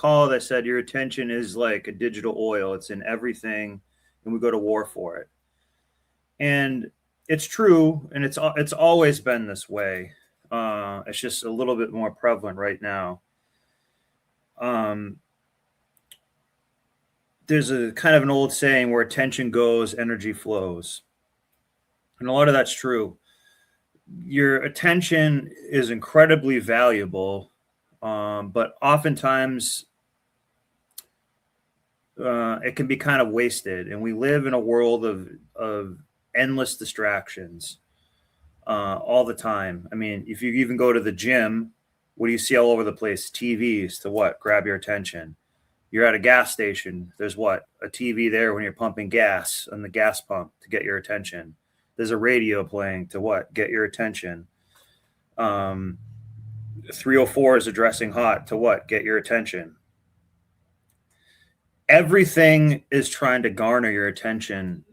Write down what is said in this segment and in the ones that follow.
call, they said your attention is like a digital oil. It's in everything, and we go to war for it. And it's true, and it's always been this way. It's just a little bit more prevalent right now. Um, there's a kind of an old saying where attention goes, energy flows, and a lot of that's true. Your attention is incredibly valuable, but oftentimes it can be kind of wasted. And we live in a world of endless distractions all the time. I mean, if you even go to the gym, what do you see all over the place? TVs to what? Grab your attention. You're at a gas station. There's what? A TV there when you're pumping gas on the gas pump to get your attention. There's a radio playing to what? Get your attention. Um, 304 is addressing hot to what? Get your attention. Everything is trying to garner your attention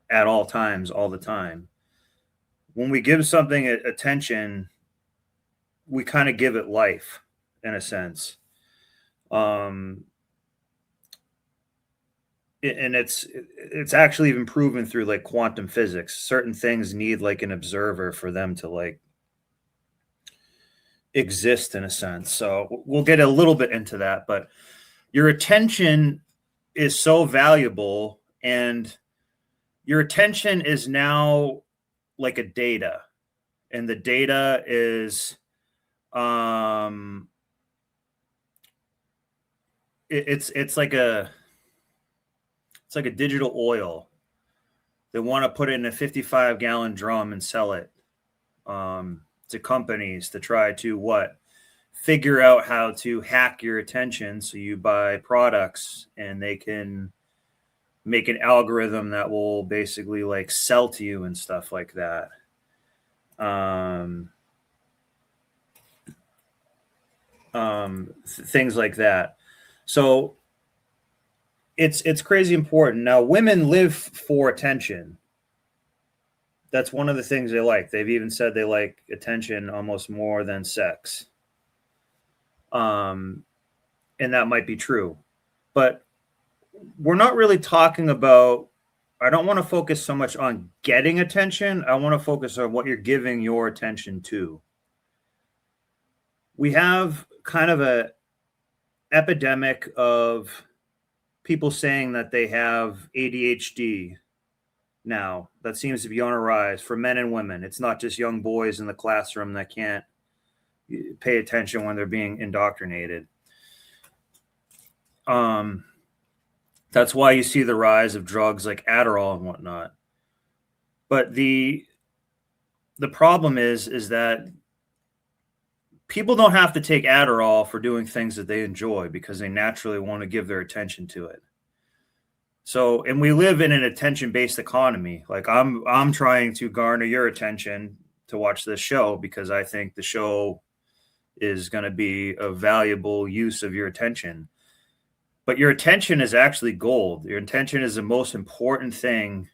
at all times, all the time. When we give something attention, we kind of give it life in a sense. Um, and it's actually even proven through like quantum physics. Certain things need like an observer for them to like exist in a sense. So we'll get a little bit into that, but your attention is so valuable, and your attention is now like a data, and the data is it's like a digital oil. They want to put it in a 55-gallon drum and sell it to companies to try to what? Figure out how to hack your attention so you buy products, and they can make an algorithm that will basically like sell to you and stuff like that. Things like that. So it's crazy important. Now, women live for attention. That's one of the things they like. They've even said they like attention almost more than sex. And that might be true. But we're not really talking about, I don't want to focus so much on getting attention. I want to focus on what you're giving your attention to. We have kind of a epidemic of people saying that they have ADHD now. That seems to be on a rise for men and women. It's not just young boys in the classroom that can't pay attention when they're being indoctrinated. That's why you see the rise of drugs like Adderall and whatnot. But the problem is that people don't have to take Adderall for doing things that they enjoy because they naturally want to give their attention to it. So, and we live in an attention-based economy. Like I'm trying to garner your attention to watch this show because I think the show is going to be a valuable use of your attention. But your attention is actually gold. Your attention is the most important thing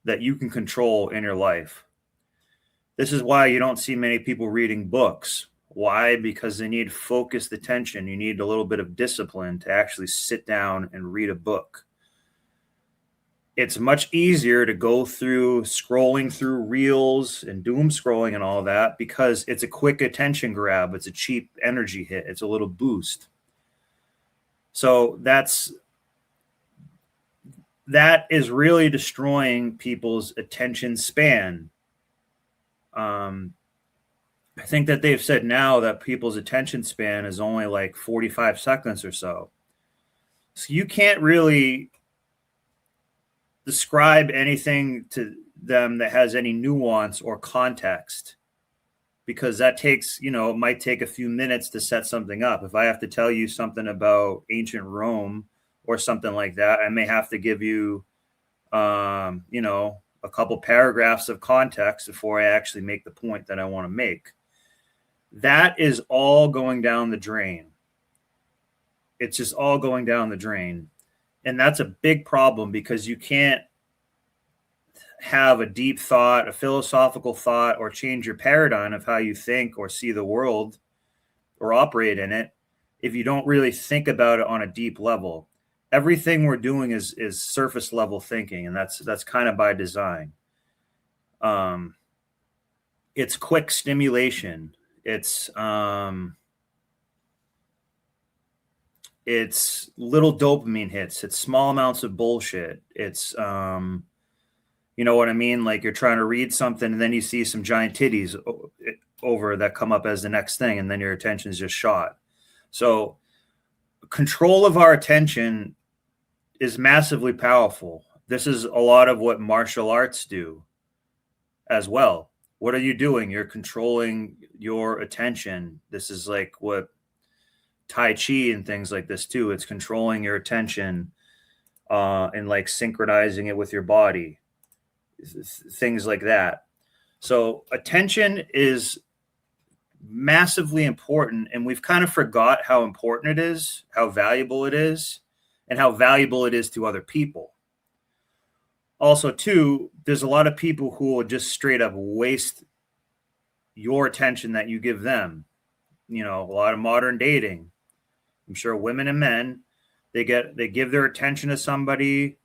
that you can control in your life. This is why you don't see many people reading books. Why? Because they need focused attention. You need a little bit of discipline to actually sit down and read a book. It's much easier to go through scrolling through reels and doom scrolling and all that because it's a quick attention grab. It's a cheap energy hit. It's a little boost. So that is really destroying people's attention span. I think that they've said now that people's attention span is only like 45 seconds or so. So you can't really describe anything to them that has any nuance or context, because that takes, it might take a few minutes to set something up. If I have to tell you something about ancient Rome or something like that, I may have to give you, a couple paragraphs of context before I actually make the point that I want to make. That is all going down the drain. It's just all going down the drain. And that's a big problem because you can't have a deep thought, a philosophical thought, or change your paradigm of how you think or see the world or operate in it if you don't really think about it on a deep level. Everything we're doing is surface level thinking, and that's kind of by design. Um, it's quick stimulation. It's little dopamine hits. It's small amounts of bullshit. It's you know what I mean? Like you're trying to read something and then you see some giant titties over that come up as the next thing, and then your attention is just shot. So control of our attention is massively powerful. This is a lot of what martial arts do as well. What are you doing? You're controlling your attention. This is like what Tai Chi and things like this too. It's controlling your attention and like synchronizing it with your body, things like that. So attention is massively important, and we've kind of forgot how important it is, how valuable it is, and how valuable it is to other people. Also, too, there's a lot of people who will just straight up waste your attention that you give them. You know, a lot of modern dating. I'm sure women and men, they give their attention to somebody.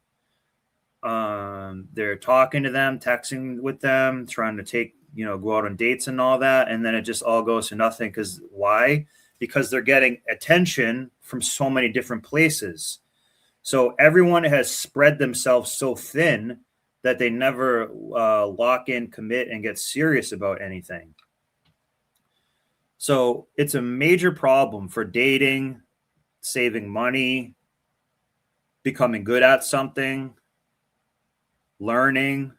They're talking to them, texting with them, trying to go out on dates and all that, and then it just all goes to nothing. Because why? Because they're getting attention from so many different places. So everyone has spread themselves so thin that they never lock in, commit, and get serious about anything. So it's a major problem for dating, saving money, becoming good at something, learning,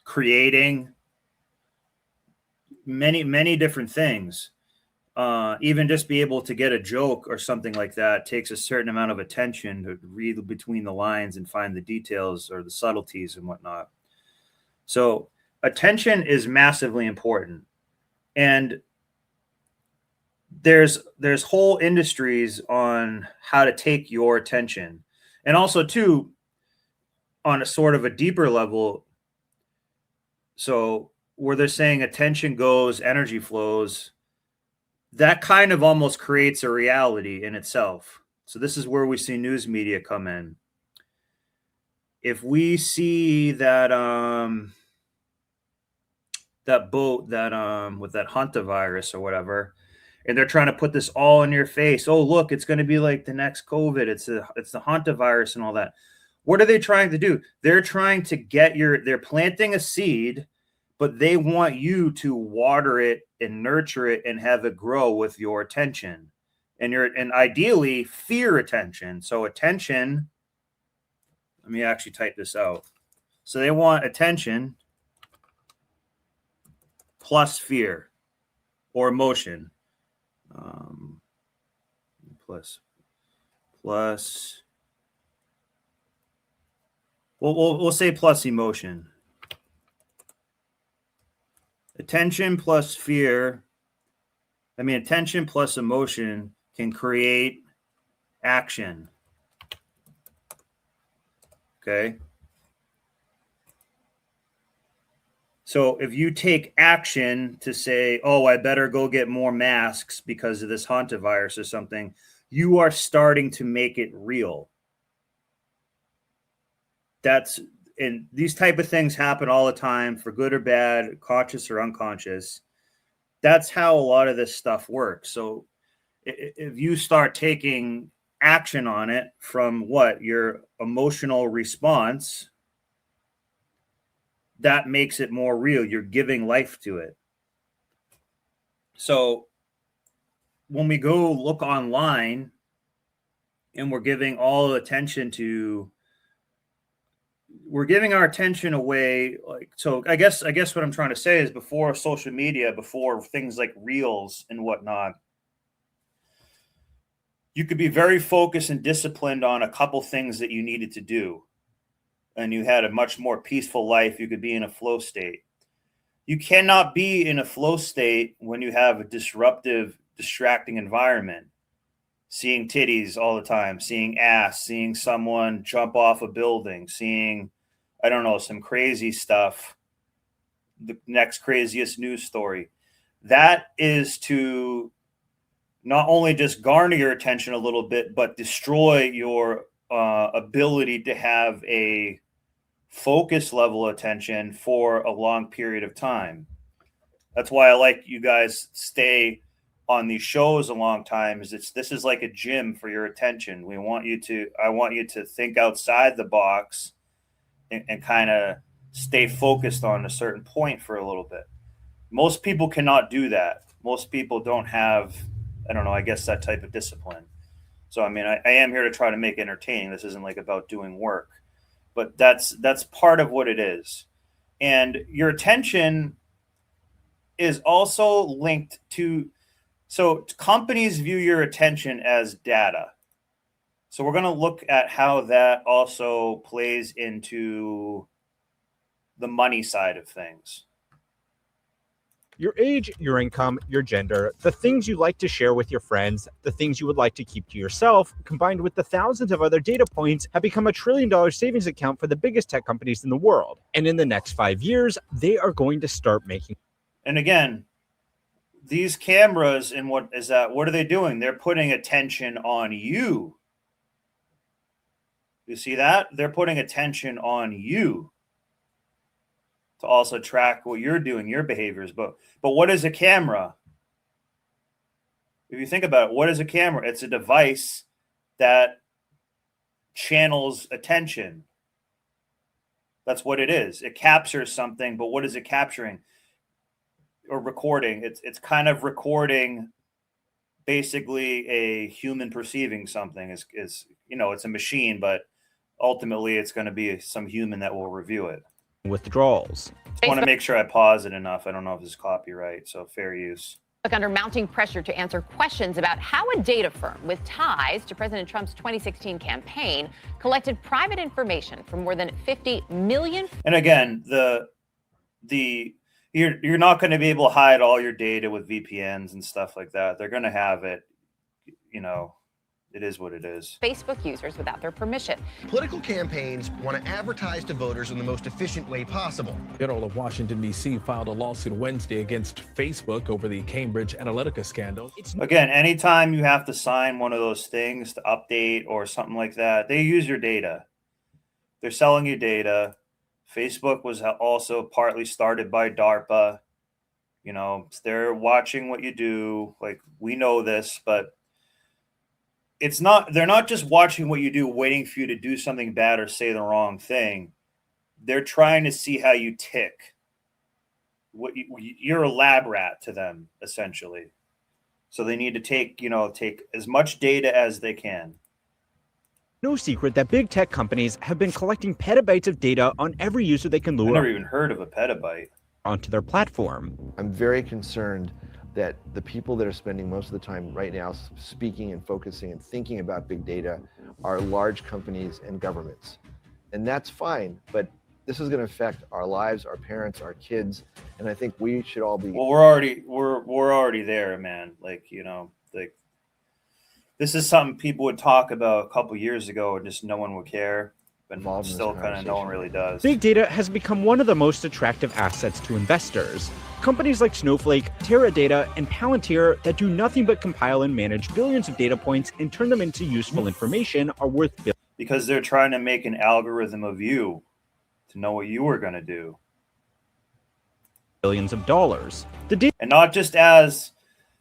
creating, many different things. Even just be able to get a joke or something like that takes a certain amount of attention to read between the lines and find the details or the subtleties and whatnot. So attention is massively important. And there's whole industries on how to take your attention. And also too, on a sort of a deeper level, so where they're saying attention goes, energy flows, that kind of almost creates a reality in itself. So this is where we see news media come in. If we see that that boat that with that hantavirus or whatever, and they're trying to put this all in your face. Oh, look, it's going to be like the next COVID. It's the hantavirus and all that. What are they trying to do? They're trying to they're planting a seed, but they want you to water it and nurture it and have it grow with your attention. And ideally fear attention. So attention, let me actually type this out. So they want attention plus fear or emotion. Plus we'll say plus emotion. Attention plus fear. Attention plus emotion can create action. Okay. So if you take action to say, oh, I better go get more masks because of this hantavirus or something, you are starting to make it real. And these type of things happen all the time, for good or bad, conscious or unconscious. That's how a lot of this stuff works. So if you start taking action on it from your emotional response, that makes it more real. You're giving life to it. So when we go look online and we're giving all attention to, we're giving our attention away. So I guess what I'm trying to say is, before social media, before things like reels and whatnot, you could be very focused and disciplined on a couple things that you needed to do, and you had a much more peaceful life. You could be in a flow state. You cannot be in a flow state when you have a disruptive, distracting environment. Seeing titties all the time, seeing ass, seeing someone jump off a building, seeing, I don't know, some crazy stuff, the next craziest news story. that is to not only just garner your attention a little bit, but destroy your ability to have a focus level attention for a long period of time. That's why I like you guys stay on these shows a long time. This is like a gym for your attention. I want you to think outside the box and kind of stay focused on a certain point for a little bit. Most people cannot do that. Most people don't have, I don't know, I guess that type of discipline. So, I mean, I am here to try to make entertaining. This isn't like about doing work, but that's part of what it is. And your attention is also linked to, so companies view your attention as data. So we're going to look at how that also plays into the money side of things. Your age, your income, your gender, the things you like to share with your friends, the things you would like to keep to yourself, combined with the thousands of other data points, have become $1 trillion savings account for the biggest tech companies in the world. And in the next 5 years, they are going to start making. And again, these cameras, and what are they doing? They're putting attention on you. You see that? They're putting attention on you to also track what you're doing, your behaviors. But what is a camera? If you think about it, what is a camera? It's a device that channels attention. That's what it is. It captures something, but what is it capturing or recording? It's kind of recording basically a human perceiving something. Is it's a machine, but ultimately it's going to be some human that will review it. Withdrawals. I want to make sure I pause it enough. I don't know if this is copyright, so fair use. Under mounting pressure to answer questions about how a data firm with ties to President Trump's 2016 campaign collected private information from more than 50 million. And again, you're not going to be able to hide all your data with VPNs and stuff like that. They're going to have it, it is what it is. Facebook users without their permission. Political campaigns want to advertise to voters in the most efficient way possible. Federal of Washington, D.C. filed a lawsuit Wednesday against Facebook over the Cambridge Analytica scandal. Again, anytime you have to sign one of those things to update or something like that, they use your data. They're selling you data. Facebook was also partly started by DARPA. They're watching what you do. Like, we know this, but they're not just watching what you do, waiting for you to do something bad or say the wrong thing. They're trying to see how you tick. You're a lab rat to them, essentially. So they need to take as much data as they can. No secret that big tech companies have been collecting petabytes of data on every user they can lure. I've never even heard of a petabyte. Onto their platform. I'm very concerned that the people that are spending most of the time right now speaking and focusing and thinking about big data are large companies and governments. And that's fine, but this is going to affect our lives, our parents, our kids, and I think we should all be. Well, we're already there, man. This is something people would talk about a couple years ago, and just no one would care. But still, kind of, no one really does. Big data has become one of the most attractive assets to investors. Companies like Snowflake, Teradata, and Palantir that do nothing but compile and manage billions of data points and turn them into useful information are worth billions. Because they're trying to make an algorithm of you to know what you were going to do. Billions of dollars. And not just as,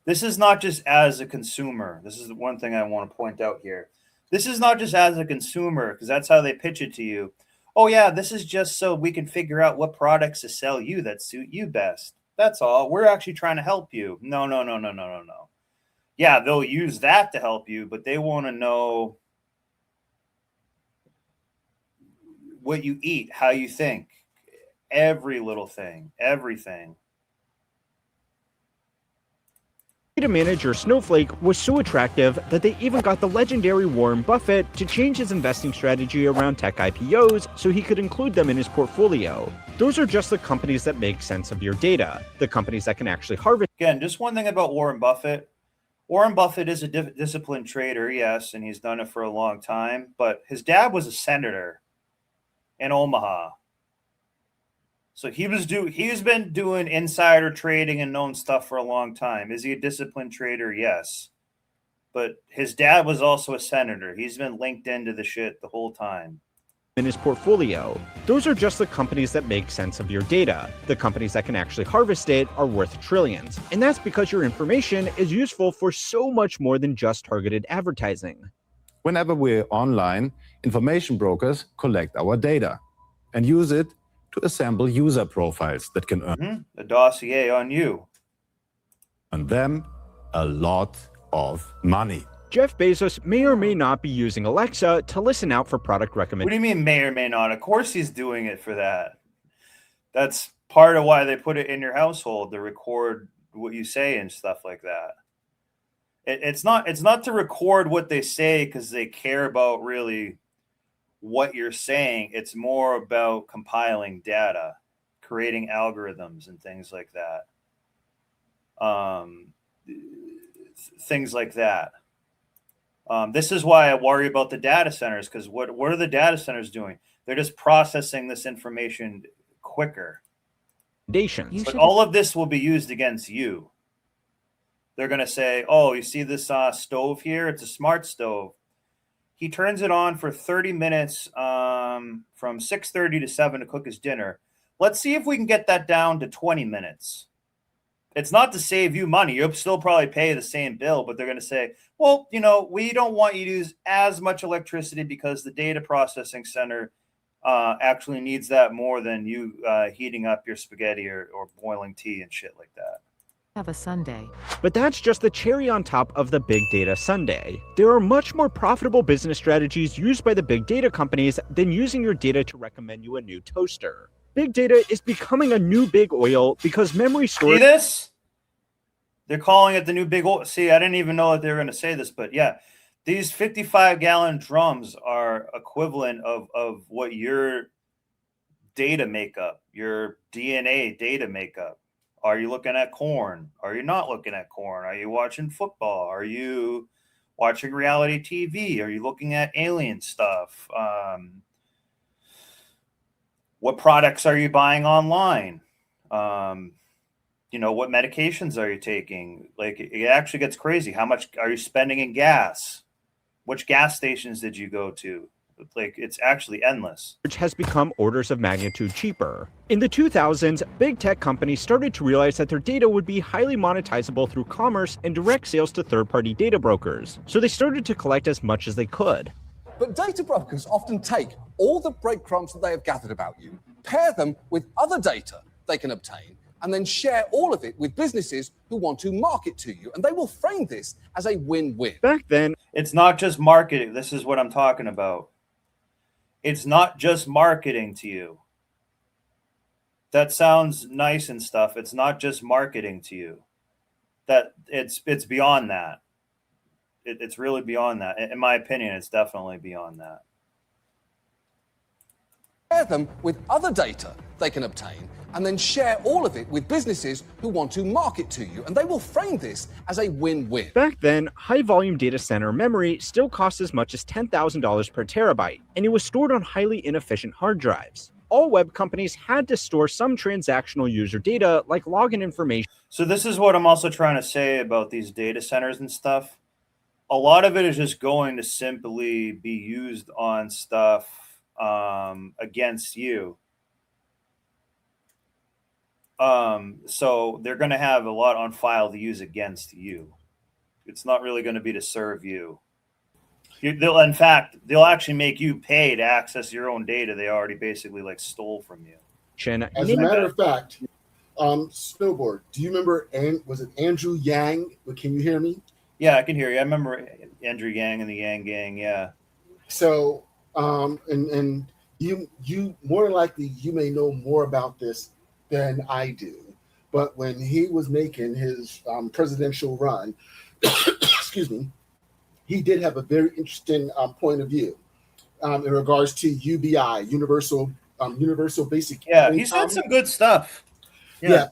this is not just as a consumer. This is the one thing I want to point out here. This is not just as a consumer, because that's how they pitch it to you. Oh, yeah, this is just so we can figure out what products to sell you that suit you best. That's all. We're actually trying to help you. No. Yeah, they'll use that to help you, but they want to know what you eat, how you think, every little thing, everything. Data manager Snowflake was so attractive that they even got the legendary Warren Buffett to change his investing strategy around tech IPOs so he could include them in his portfolio. Those are just the companies that make sense of your data, the companies that can actually harvest. Again, just one thing about Warren Buffett. Warren Buffett is a disciplined trader, yes, and he's done it for a long time, but his dad was a senator in Omaha. So he's been doing insider trading and known stuff for a long time. Is he a disciplined trader? Yes. But his dad was also a senator. He's been linked into the shit the whole time. In his portfolio. Those are just the companies that make sense of your data. The companies that can actually harvest it are worth trillions. And that's because your information is useful for so much more than just targeted advertising. Whenever we're online, information brokers collect our data and use it to assemble user profiles that can earn a dossier on you. And them a lot of money. Jeff Bezos may or may not be using Alexa to listen out for product recommendations. What do you mean may or may not? Of course he's doing it for that. That's part of why they put it in your household, to record what you say and stuff like that. It's not to record what they say because they care about really what you're saying. It's more about compiling data, creating algorithms and things like that. Things like that. This is why I worry about the data centers, because what are the data centers doing? They're just processing this information quicker. But all of this will be used against you. They're going to say, oh, you see this stove here? It's a smart stove. He turns it on for 30 minutes from 6:30 to 7 to cook his dinner. Let's see if we can get that down to 20 minutes. It's not to save you money. You'll still probably pay the same bill, but they're going to say, well, we don't want you to use as much electricity because the data processing center actually needs that more than you heating up your spaghetti or boiling tea and shit like that. Have a Sunday. But that's just the cherry on top of the big data sundae. There are much more profitable business strategies used by the big data companies than using your data to recommend you a new toaster. Big data is becoming a new big oil because memory storage... See this? They're calling it the new big oil. See, I didn't even know that they were going to say this, but yeah, these 55-gallon drums are equivalent of what your data makeup, your DNA data makeup. Are you looking at corn? Are you not looking at corn? Are you watching football? Are you watching reality TV? Are you looking at alien stuff? What products are you buying online? What medications are you taking? Like, it actually gets crazy. How much are you spending in gas? Which gas stations did you go to? Like, it's actually endless. Which has become orders of magnitude cheaper. In the 2000s, big tech companies started to realize that their data would be highly monetizable through commerce and direct sales to third-party data brokers. So they started to collect as much as they could. But data brokers often take all the breadcrumbs that they have gathered about you, pair them with other data they can obtain, and then share all of it with businesses who want to market to you. And they will frame this as a win-win. Back then, it's not just marketing. This is what I'm talking about. It's not just marketing to you. That sounds nice and stuff. It's not just marketing to you. That it's beyond that. It's really beyond that. In my opinion, it's definitely beyond that. Share them with other data they can obtain, and then share all of it with businesses who want to market to you. And they will frame this as a win-win. Back then, high-volume data center memory still cost as much as $10,000 per terabyte, and it was stored on highly inefficient hard drives. All web companies had to store some transactional user data, like login information. So this is what I'm also trying to say about these data centers and stuff. A lot of it is just going to simply be used on stuff against you. So they're going to have a lot on file to use against you. It's not really going to be to serve you. They'll actually make you pay to access your own data they already basically stole from you. As a matter of fact, Snowboard, do you remember, was it Andrew Yang? Can you hear me? Yeah, I can hear you. I remember Andrew Yang and the Yang Gang, yeah. So, and you more likely, you may know more about this than I do. But when he was making his presidential run, excuse me, he did have a very interesting point of view in regards to UBI, Universal Basic Income. Income. He said some good stuff. Yeah,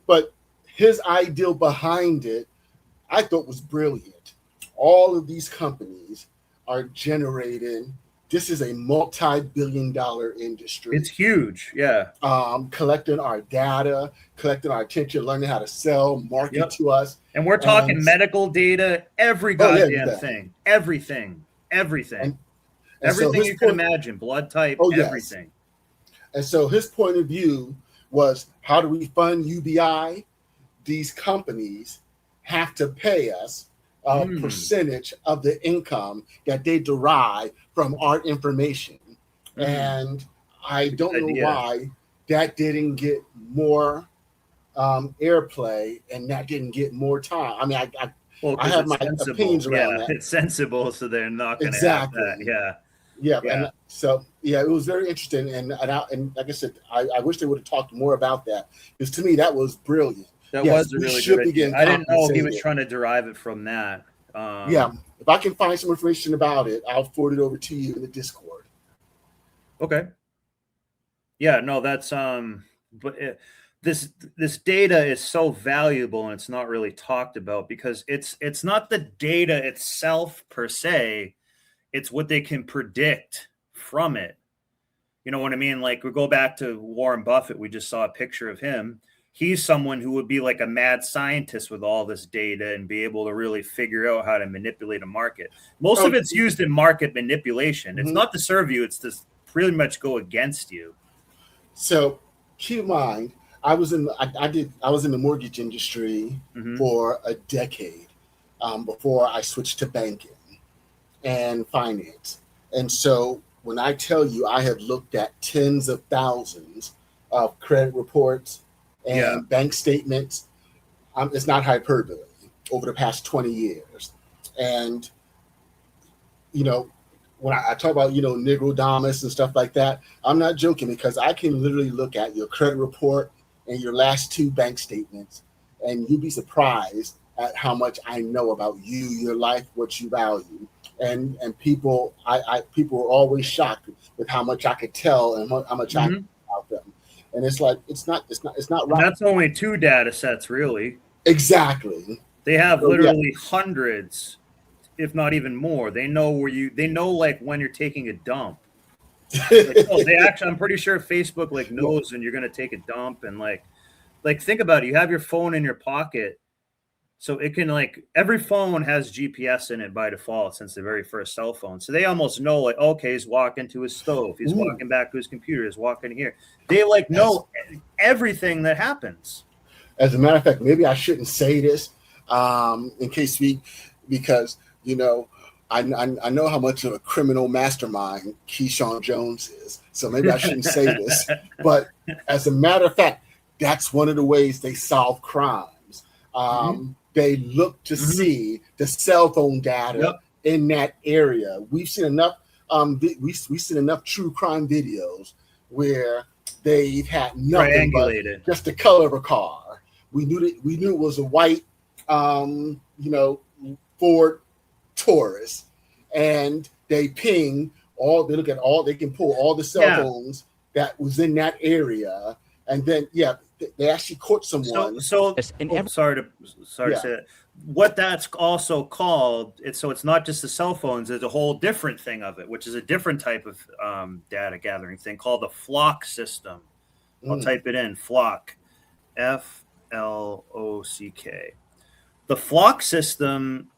but his ideal behind it, I thought was brilliant. All of these companies are generating this is a multi-billion-dollar industry. It's huge. Yeah. Collecting our data, collecting our attention, learning how to sell, market to us. And we're talking medical data, every goddamn thing, everything. And Everything so you can imagine, blood type, everything. And so his point of view was, how do we fund UBI? These companies have to pay us a percentage of the income that they derive from our information. And I don't know why that didn't get more airplay and that didn't get more time. I mean, I have my opinions around that. It's sensible, so they're not going to have that. Yeah. And so, it was very interesting. And like I said, I wish they would have talked more about that, because to me, that was brilliant. That was a really good idea. I didn't know he was trying to derive it from that. If I can find some information about it, I'll forward it over to you in the Discord. Okay. Yeah, no, that's but this data is so valuable, and it's not really talked about, because it's not the data itself per se, it's what they can predict from it. You know what I mean? Like, we go back to Warren Buffett, we just saw a picture of him. He's someone who would be like a mad scientist with all this data and be able to really figure out how to manipulate a market. Most of it's used in market manipulation. It's not to serve you, it's to pretty much go against you. So keep in mind, I was in the mortgage industry for a decade before I switched to banking and finance. And so when I tell you I have looked at tens of thousands of credit reports and bank statements, it's not hyperbole, over the past 20 years. And, when I talk about, Negrodamus and stuff like that, I'm not joking, because I can literally look at your credit report and your last 2 bank statements, and you'd be surprised at how much I know about you, your life, what you value. And people, people were always shocked with how much I could tell and how much I knew about them. And it's like, it's not right. And that's only 2 data sets, really. Exactly. They have literally hundreds, if not even more. They know like when you're taking a dump. I'm pretty sure Facebook knows when you're going to take a dump, and like think about it. You have your phone in your pocket, so it can every phone has GPS in it by default since the very first cell phone. So they almost know okay, he's walking to his stove, he's walking back to his computer, he's walking here. They know everything that happens. As a matter of fact, maybe I shouldn't say this in case because I know how much of a criminal mastermind Keyshawn Jones is. So maybe I shouldn't say this. But as a matter of fact, that's one of the ways they solve crimes. They look to see the cell phone data in that area. We've seen enough. We've seen enough true crime videos where they've had nothing but just the color of a car. We knew it was a white, Ford Taurus, and they ping all. They look at all. They can pull all the cell phones that was in that area, and then they actually caught someone. Sorry to say that. What that's also called, it's not just the cell phones. There's a whole different thing of it, which is a different type of data gathering thing called the flock system. I'll type it in, flock, FLOCK. The flock system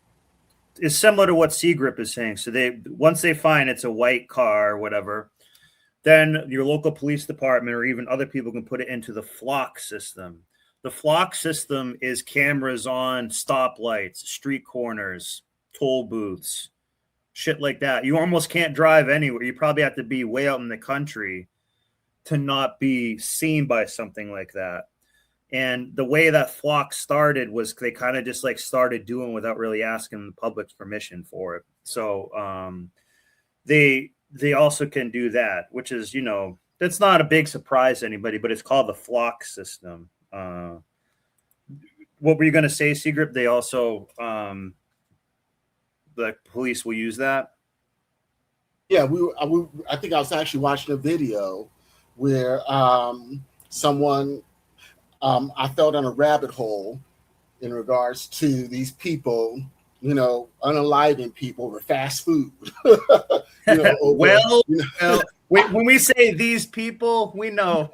is similar to what CGRIP is saying. So once they find it's a white car or whatever, then your local police department or even other people can put it into the flock system. The flock system is cameras on stoplights, street corners, toll booths, shit like that. You almost can't drive anywhere. You probably have to be way out in the country to not be seen by something like that. And the way that flock started was they kind of just started doing without really asking the public's permission for it. So they also can do that, which is, that's not a big surprise to anybody, but it's called the flock system. What were you going to say, Seagrip? They also, the police will use that? Yeah, I think I was actually watching a video where someone, I fell down a rabbit hole in regards to these people unaliving people over fast food. Well, when we say these people, we know,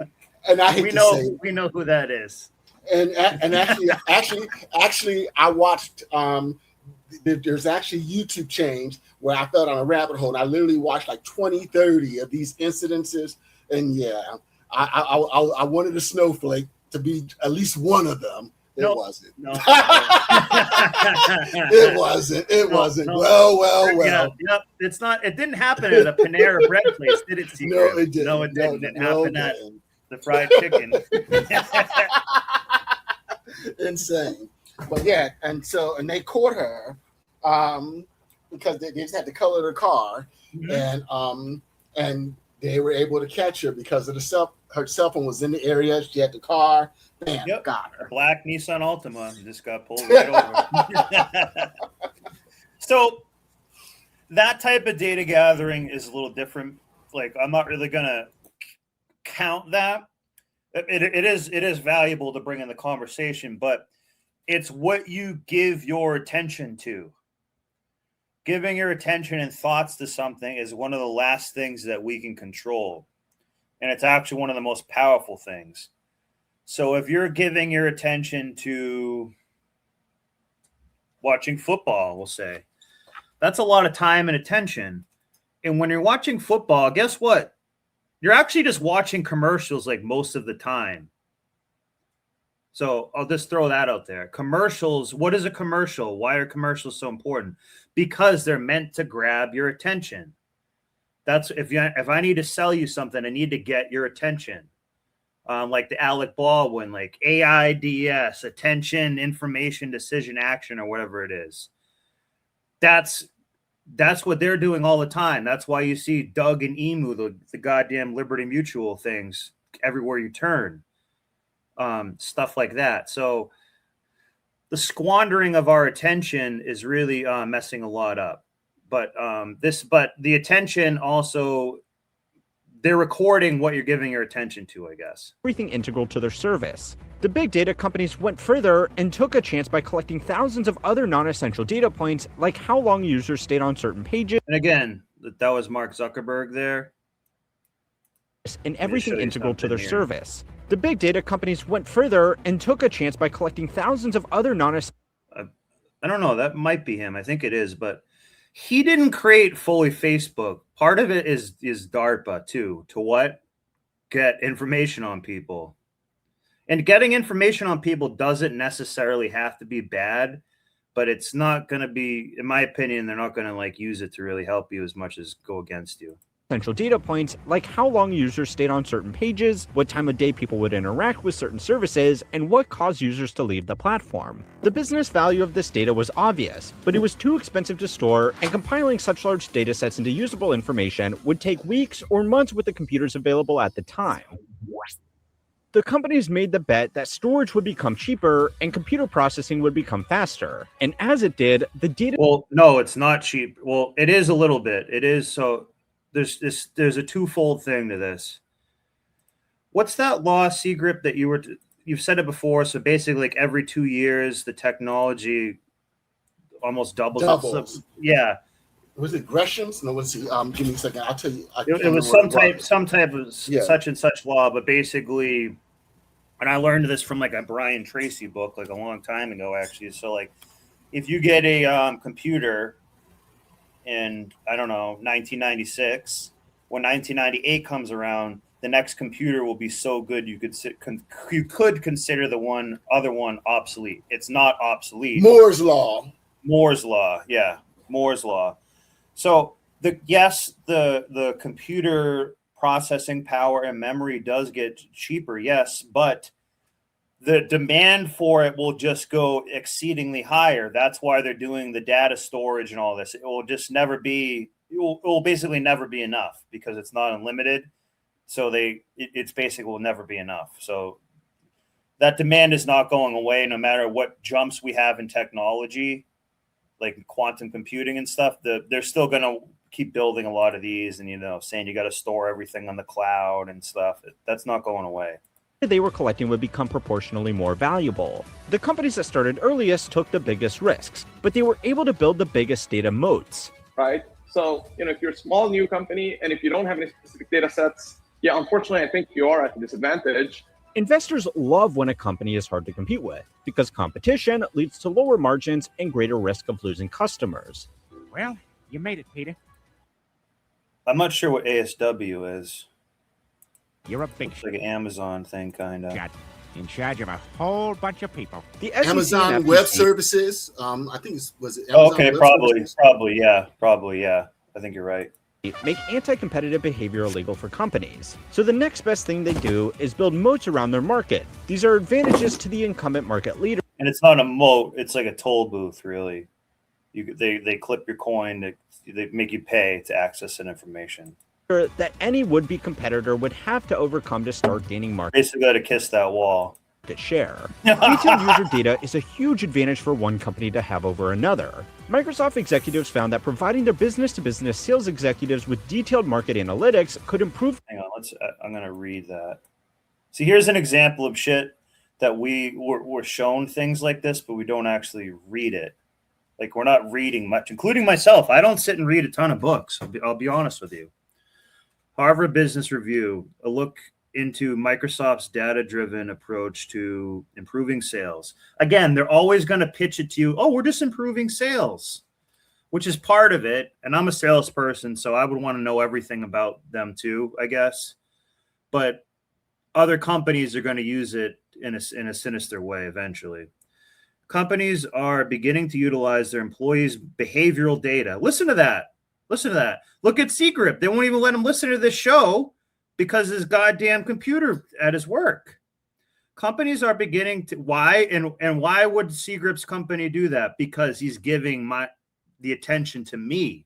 and I hate we to know, say, we know who that is. And actually, I watched. There's actually YouTube change where I fell down a rabbit hole, and I literally watched like 20, 30 of these incidences. And yeah, I wanted a snowflake to be at least one of them. It wasn't. No. It wasn't. It wasn't. No. Well. Yep. It's not. It didn't happen at a Panera bread place, did it? Secret? No, it didn't. No, it didn't. It happened at didn't. the fried chicken. Insane. But yeah, and they caught her because they just had to color the car, and they were able to catch her because of her cell phone was in the area. She had the car. Bam, got her. Black Nissan Altima just got pulled right over. So that type of data gathering is a little different. Like, I'm not really gonna count that. It is valuable to bring in the conversation, but it's what you give your attention to. Giving your attention and thoughts to something is one of the last things that we can control. And it's actually one of the most powerful things. So if you're giving your attention to watching football, we'll say, that's a lot of time and attention. And when you're watching football, guess what? You're actually just watching commercials like most of the time. So I'll just throw that out there. Commercials, what is a commercial? Why are commercials so important? Because they're meant to grab your attention. That's if I need to sell you something, I need to get your attention. Like the Alec Baldwin, like AIDS, attention, information, decision, action, or whatever it is. That's what they're doing all the time. That's why you see Doug and Emu, the goddamn Liberty Mutual things everywhere you turn. Stuff like that. So the squandering of our attention is really messing a lot up. But the attention also, they're recording what you're giving your attention to, I guess. Everything integral to their service. The big data companies went further and took a chance by collecting thousands of other non-essential data points, like how long users stayed on certain pages. And again, that was Mark Zuckerberg there. And everything integral to their service. The big data companies went further and took a chance by collecting thousands of other non-essential. I don't know. That might be him. I think it is, but he didn't create fully Facebook. Part of it is DARPA too. To what? Get information on people. And getting information on people doesn't necessarily have to be bad, but it's not going to be, in my opinion, they're not going to like use it to really help you as much as go against you. Essential data points like how long users stayed on certain pages, what time of day people would interact with certain services, and what caused users to leave the platform. The business value of this data was obvious, but it was too expensive to store, and compiling such large data sets into usable information would take weeks or months with the computers available at the time. The companies made the bet that storage would become cheaper and computer processing would become faster. And as it did, the data... Well, no, it's not cheap. Well, it is a little bit. It is. So there's a twofold thing to this. What's that law, Seagrip, that you've said it before? So basically, like every 2 years, the technology almost doubles. Yeah. Was it Gresham's? No, let's see. Give me a second. I'll tell you. It was some type of such and such law, but basically, and I learned this from like a Brian Tracy book, like a long time ago, actually. So like, if you get a computer in, I don't know, 1996, when 1998 comes around, the next computer will be so good you could consider the other one obsolete. It's not obsolete. Moore's law. Yeah, Moore's law. So the computer processing power and memory does get cheaper, yes, but the demand for it will just go exceedingly higher. That's why they're doing the data storage and all this. It will just never be. It will basically never be enough because it's not unlimited. So it's basically will never be enough. So that demand is not going away, no matter what jumps we have in technology, like quantum computing and stuff. They're still going to keep building a lot of these, and saying you got to store everything on the cloud and stuff. That's not going away. they were collecting would become proportionally more valuable. The companies that started earliest took the biggest risks, but they were able to build the biggest data moats. Right? So, if you're a small new company and if you don't have any specific data sets, yeah, unfortunately, I think you are at a disadvantage. Investors love when a company is hard to compete with, because competition leads to lower margins and greater risk of losing customers. Well, you made it, Peter. I'm not sure what ASW is. You're a big It's like an Amazon thing, kind of. shot in charge of a whole bunch of people. The SEC and Amazon FTC Web Services. I think was it Oh, Amazon okay, Web probably, Services? probably, yeah. I think you're right. make anti-competitive behavior illegal for companies. So the next best thing they do is build moats around their market. These are advantages to the incumbent market leader. And it's not a moat; it's like a toll booth, really. They clip your coin. They make you pay to access that information. That any would-be competitor would have to overcome to start gaining market Basically, got to kiss that wall. share. Detailed user data is a huge advantage for one company to have over another. Microsoft executives found that providing their business-to-business sales executives with detailed market analytics could improve. Hang on, I'm gonna read that. See, here's an example of shit that we're shown things like this, but we don't actually read it. Like, we're not reading much, including myself. I don't sit and read a ton of books. I'll be honest with you. Harvard Business Review, a look into Microsoft's data-driven approach to improving sales. Again, they're always going to pitch it to you, oh, we're just improving sales, which is part of it. And I'm a salesperson, so I would want to know everything about them too, I guess. But other companies are going to use it in a sinister way eventually. Companies are beginning to utilize their employees' behavioral data. Listen to that. Listen to that. Look at Seagrip. They won't even let him listen to this show because his goddamn computer at his work. Companies are beginning to why would Seagrip's company do that? Because he's giving the attention to me.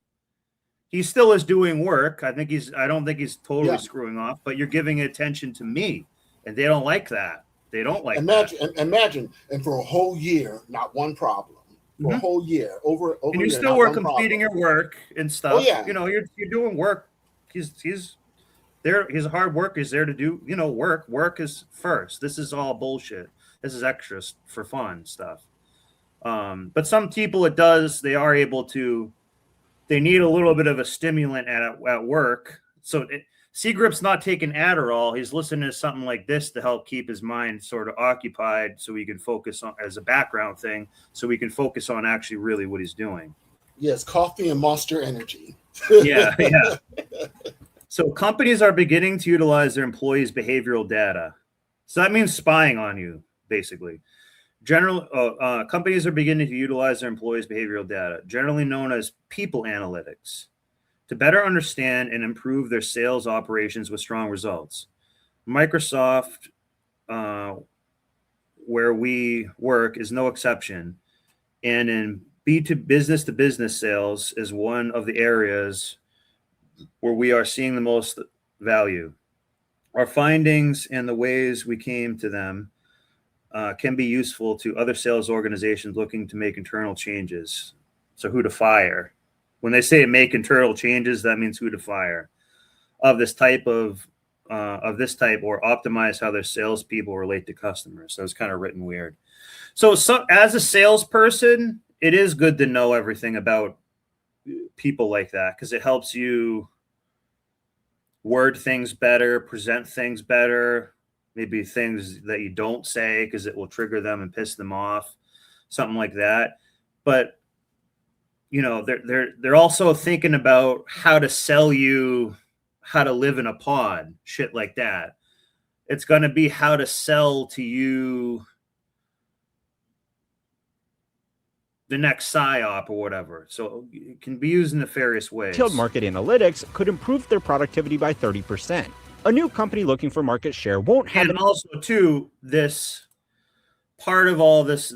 He still is doing work. I don't think he's totally screwing off, but you're giving attention to me, and they don't like that. They don't like that. Imagine, and for a whole year, not one problem. For a whole year, over and you year, still were completing your work and stuff. Oh, yeah. You're doing work. He's there. His hard work is there to do. Work. Work is first. This is all bullshit. This is extras for fun stuff. But some people, they are able to. They need a little bit of a stimulant at work. So Seagrip's not taking Adderall. He's listening to something like this to help keep his mind sort of occupied so he can focus on as a background thing, so we can focus on actually really what he's doing. Yes, coffee and Monster Energy. Yeah. So companies are beginning to utilize their employees' behavioral data. So that means spying on you, basically. Companies are beginning to utilize their employees' behavioral data, generally known as people analytics, to better understand and improve their sales operations with strong results. Microsoft, where we work, is no exception. And in business to business sales is one of the areas where we are seeing the most value. Our findings and the ways we came to them can be useful to other sales organizations looking to make internal changes. So who to fire? When they say make internal changes, that means who to fire of this type or optimize how their salespeople relate to customers. So it's kind of written weird. So as a salesperson, it is good to know everything about people like that because it helps you word things better, present things better, maybe things that you don't say because it will trigger them and piss them off, something like that. But they're also thinking about how to sell you how to live in a pod, shit like that. It's going to be how to sell to you the next PSYOP or whatever. So it can be used in nefarious ways. Detailed market analytics could improve their productivity by 30%. A new company looking for market share won't have. And also, too, this part of all this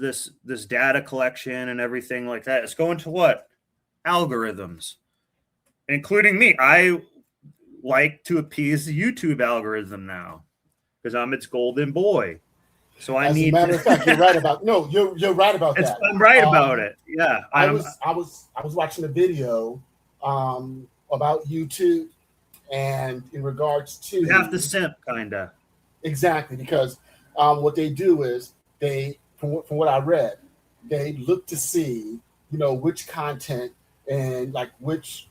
data collection and everything like that is going to what? Algorithms, including me. I like to appease the YouTube algorithm now because I'm its golden boy. So As a matter of fact, you're right about you're right about that. I'm right about it. Yeah, I was watching a video about YouTube, and in regards to you have to simp kinda. Exactly, because what they do is from what I read, they look to see, which content and like which,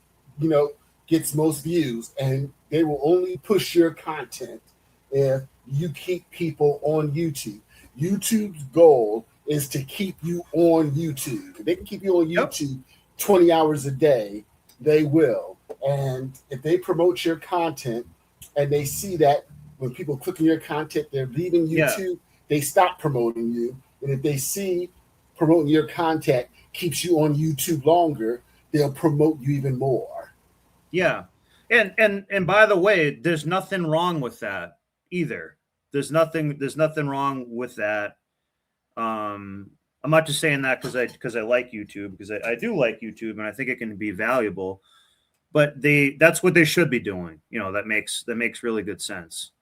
gets most views, and they will only push your content if you keep people on YouTube. YouTube's goal is to keep you on YouTube. If they can keep you on YouTube 20 hours a day, they will. And if they promote your content and they see that when people click on your content, they're leaving YouTube, they stop promoting you. And if they see promoting your content keeps you on YouTube longer, they'll promote you even more. Yeah. And by the way, there's nothing wrong with that either. There's nothing wrong with that. I'm not just saying that because I like YouTube, because I do like YouTube and I think it can be valuable. But that's what they should be doing. That makes really good sense.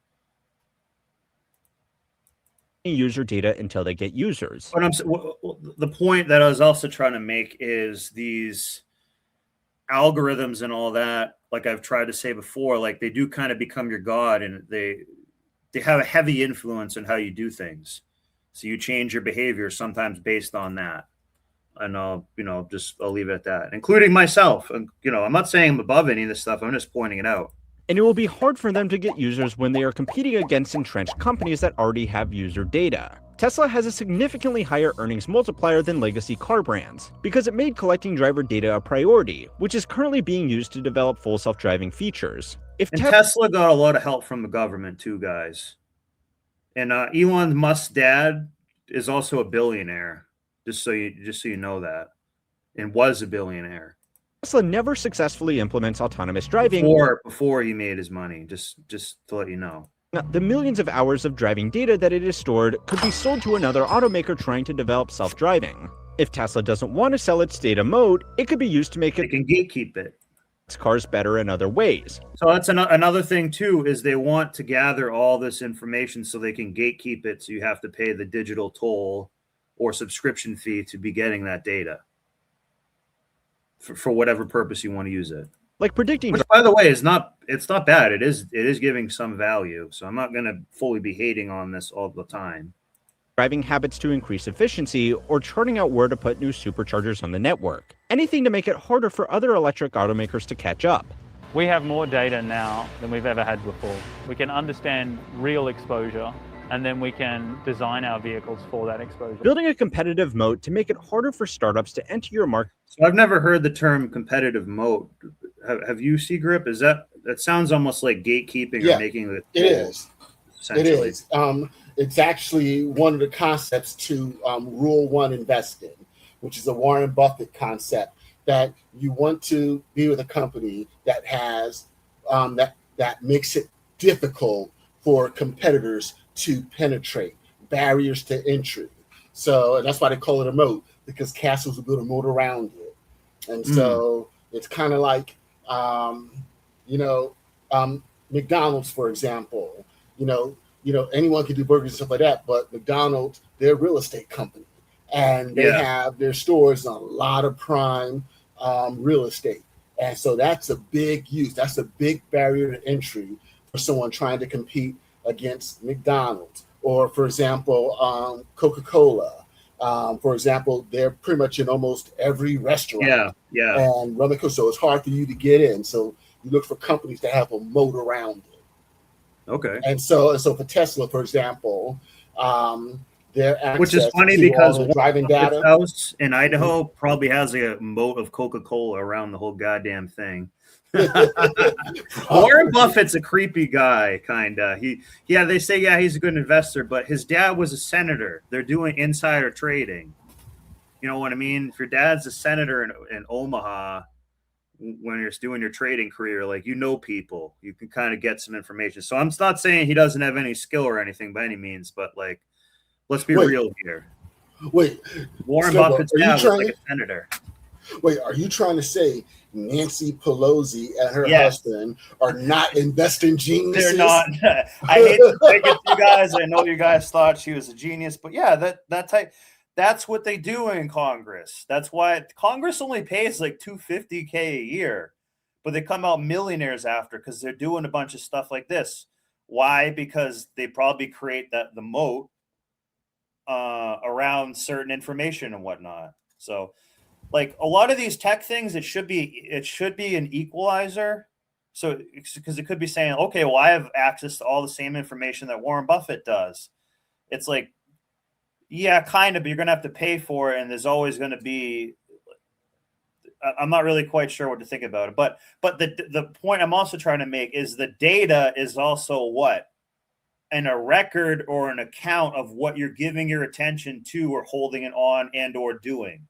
User data until they get users. But the point that I was also trying to make is these algorithms and all that, like I've tried to say before, like they do kind of become your god, and they have a heavy influence on how you do things. So you change your behavior sometimes based on that. And I'll leave it at that, including myself. And, I'm not saying I'm above any of this stuff. I'm just pointing it out. And it will be hard for them to get users when they are competing against entrenched companies that already have user data. Tesla has a significantly higher earnings multiplier than legacy car brands, because it made collecting driver data a priority, which is currently being used to develop full self-driving features. Tesla got a lot of help from the government too, guys. And Elon Musk's dad is also a billionaire, just so you know that, and was a billionaire. Tesla never successfully implements autonomous driving before he made his money, just to let you know. Now, the millions of hours of driving data that it is stored could be sold to another automaker trying to develop self-driving. If Tesla doesn't want to sell its data moat, it could be used to make it can gatekeep it. Cars better in other ways. So that's another thing too, is they want to gather all this information so they can gatekeep it. So you have to pay the digital toll or subscription fee to be getting that data for whatever purpose you want to use it. Like predicting, which, by the way, it's not bad. It is giving some value. So I'm not going to fully be hating on this all the time. Driving habits to increase efficiency, or charting out where to put new superchargers on the network. Anything to make it harder for other electric automakers to catch up. We have more data now than we've ever had before. We can understand real exposure, and then we can design our vehicles for that exposure. Building a competitive moat to make it harder for startups to enter your market. So I've never heard the term competitive moat. Have you, C-Grip? That sounds almost like gatekeeping or making it. It is. It is. It's actually one of the concepts to Rule 1 investing, which is a Warren Buffett concept, that you want to be with a company that has that makes it difficult for competitors to penetrate, barriers to entry. So, and that's why they call it a moat, because castles will build a moat around it. And so it's kind of like, McDonald's, for example, anyone can do burgers and stuff like that, but McDonald's, they're a real estate company, and they have their stores on a lot of prime real estate. And so that's a big use. That's a big barrier to entry for someone trying to compete against McDonald's. Or, for example, Coca-Cola. For example, they're pretty much in almost every restaurant. And so it's hard for you to get in. So you look for companies that have a moat around it. Okay. And so for Tesla, for example, their access, which is funny because driving data house in Idaho probably has a moat of Coca-Cola around the whole goddamn thing. Warren Buffett's a creepy guy, kinda. They say he's a good investor, but his dad was a senator. They're doing insider trading. You know what I mean? If your dad's a senator in Omaha, when you're doing your trading career, like, people, you can kind of get some information. So I'm not saying he doesn't have any skill or anything by any means, but like, let's be real here. Warren Buffett's dad was like a senator. Are you trying to say Nancy Pelosi and her husband are not investing geniuses? They're not. I hate to take it to you guys. I know you guys thought she was a genius, but that's what they do in Congress. That's why Congress only pays like $250K a year, but they come out millionaires after, because they're doing a bunch of stuff like this. Why? Because they probably create the moat around certain information and whatnot. So, like a lot of these tech things, it should be an equalizer. So, because it could be saying, okay, well, I have access to all the same information that Warren Buffett does. It's like, yeah, kind of, but you're going to have to pay for it, and there's always going to be. I'm not really quite sure what to think about it, but the point I'm also trying to make is the data is also what? And a record or an account of what you're giving your attention to or holding it on and or doing.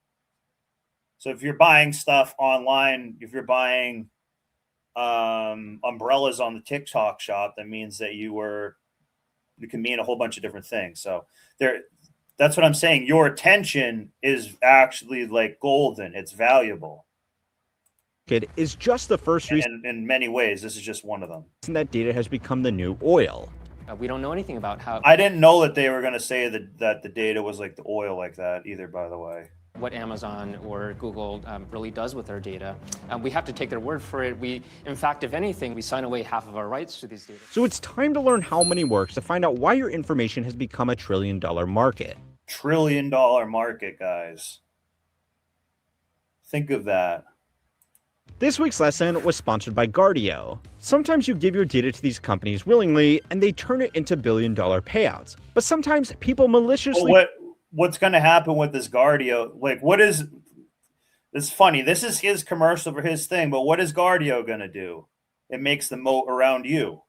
So if you're buying stuff online, if you're buying umbrellas on the TikTok shop, that means that it can mean a whole bunch of different things. So that's what I'm saying. Your attention is actually like golden. It's valuable. It is just the first reason. In many ways, this is just one of them. That data has become the new oil. We don't know anything about how. I didn't know that they were going to say that the data was like the oil like that either, by the way. What Amazon or Google really does with their data. We have to take their word for it. In fact, if anything, we sign away half of our rights to these data. So it's time to learn how money works to find out why your information has become a $1 trillion market. $1 trillion market, guys. Think of that. This week's lesson was sponsored by Guardio. Sometimes you give your data to these companies willingly, and they turn it into billion-dollar payouts. But sometimes people maliciously... What's going to happen with this Guardio? Like, it's funny. This is his commercial for his thing, but what is Guardio going to do? It makes the moat around you.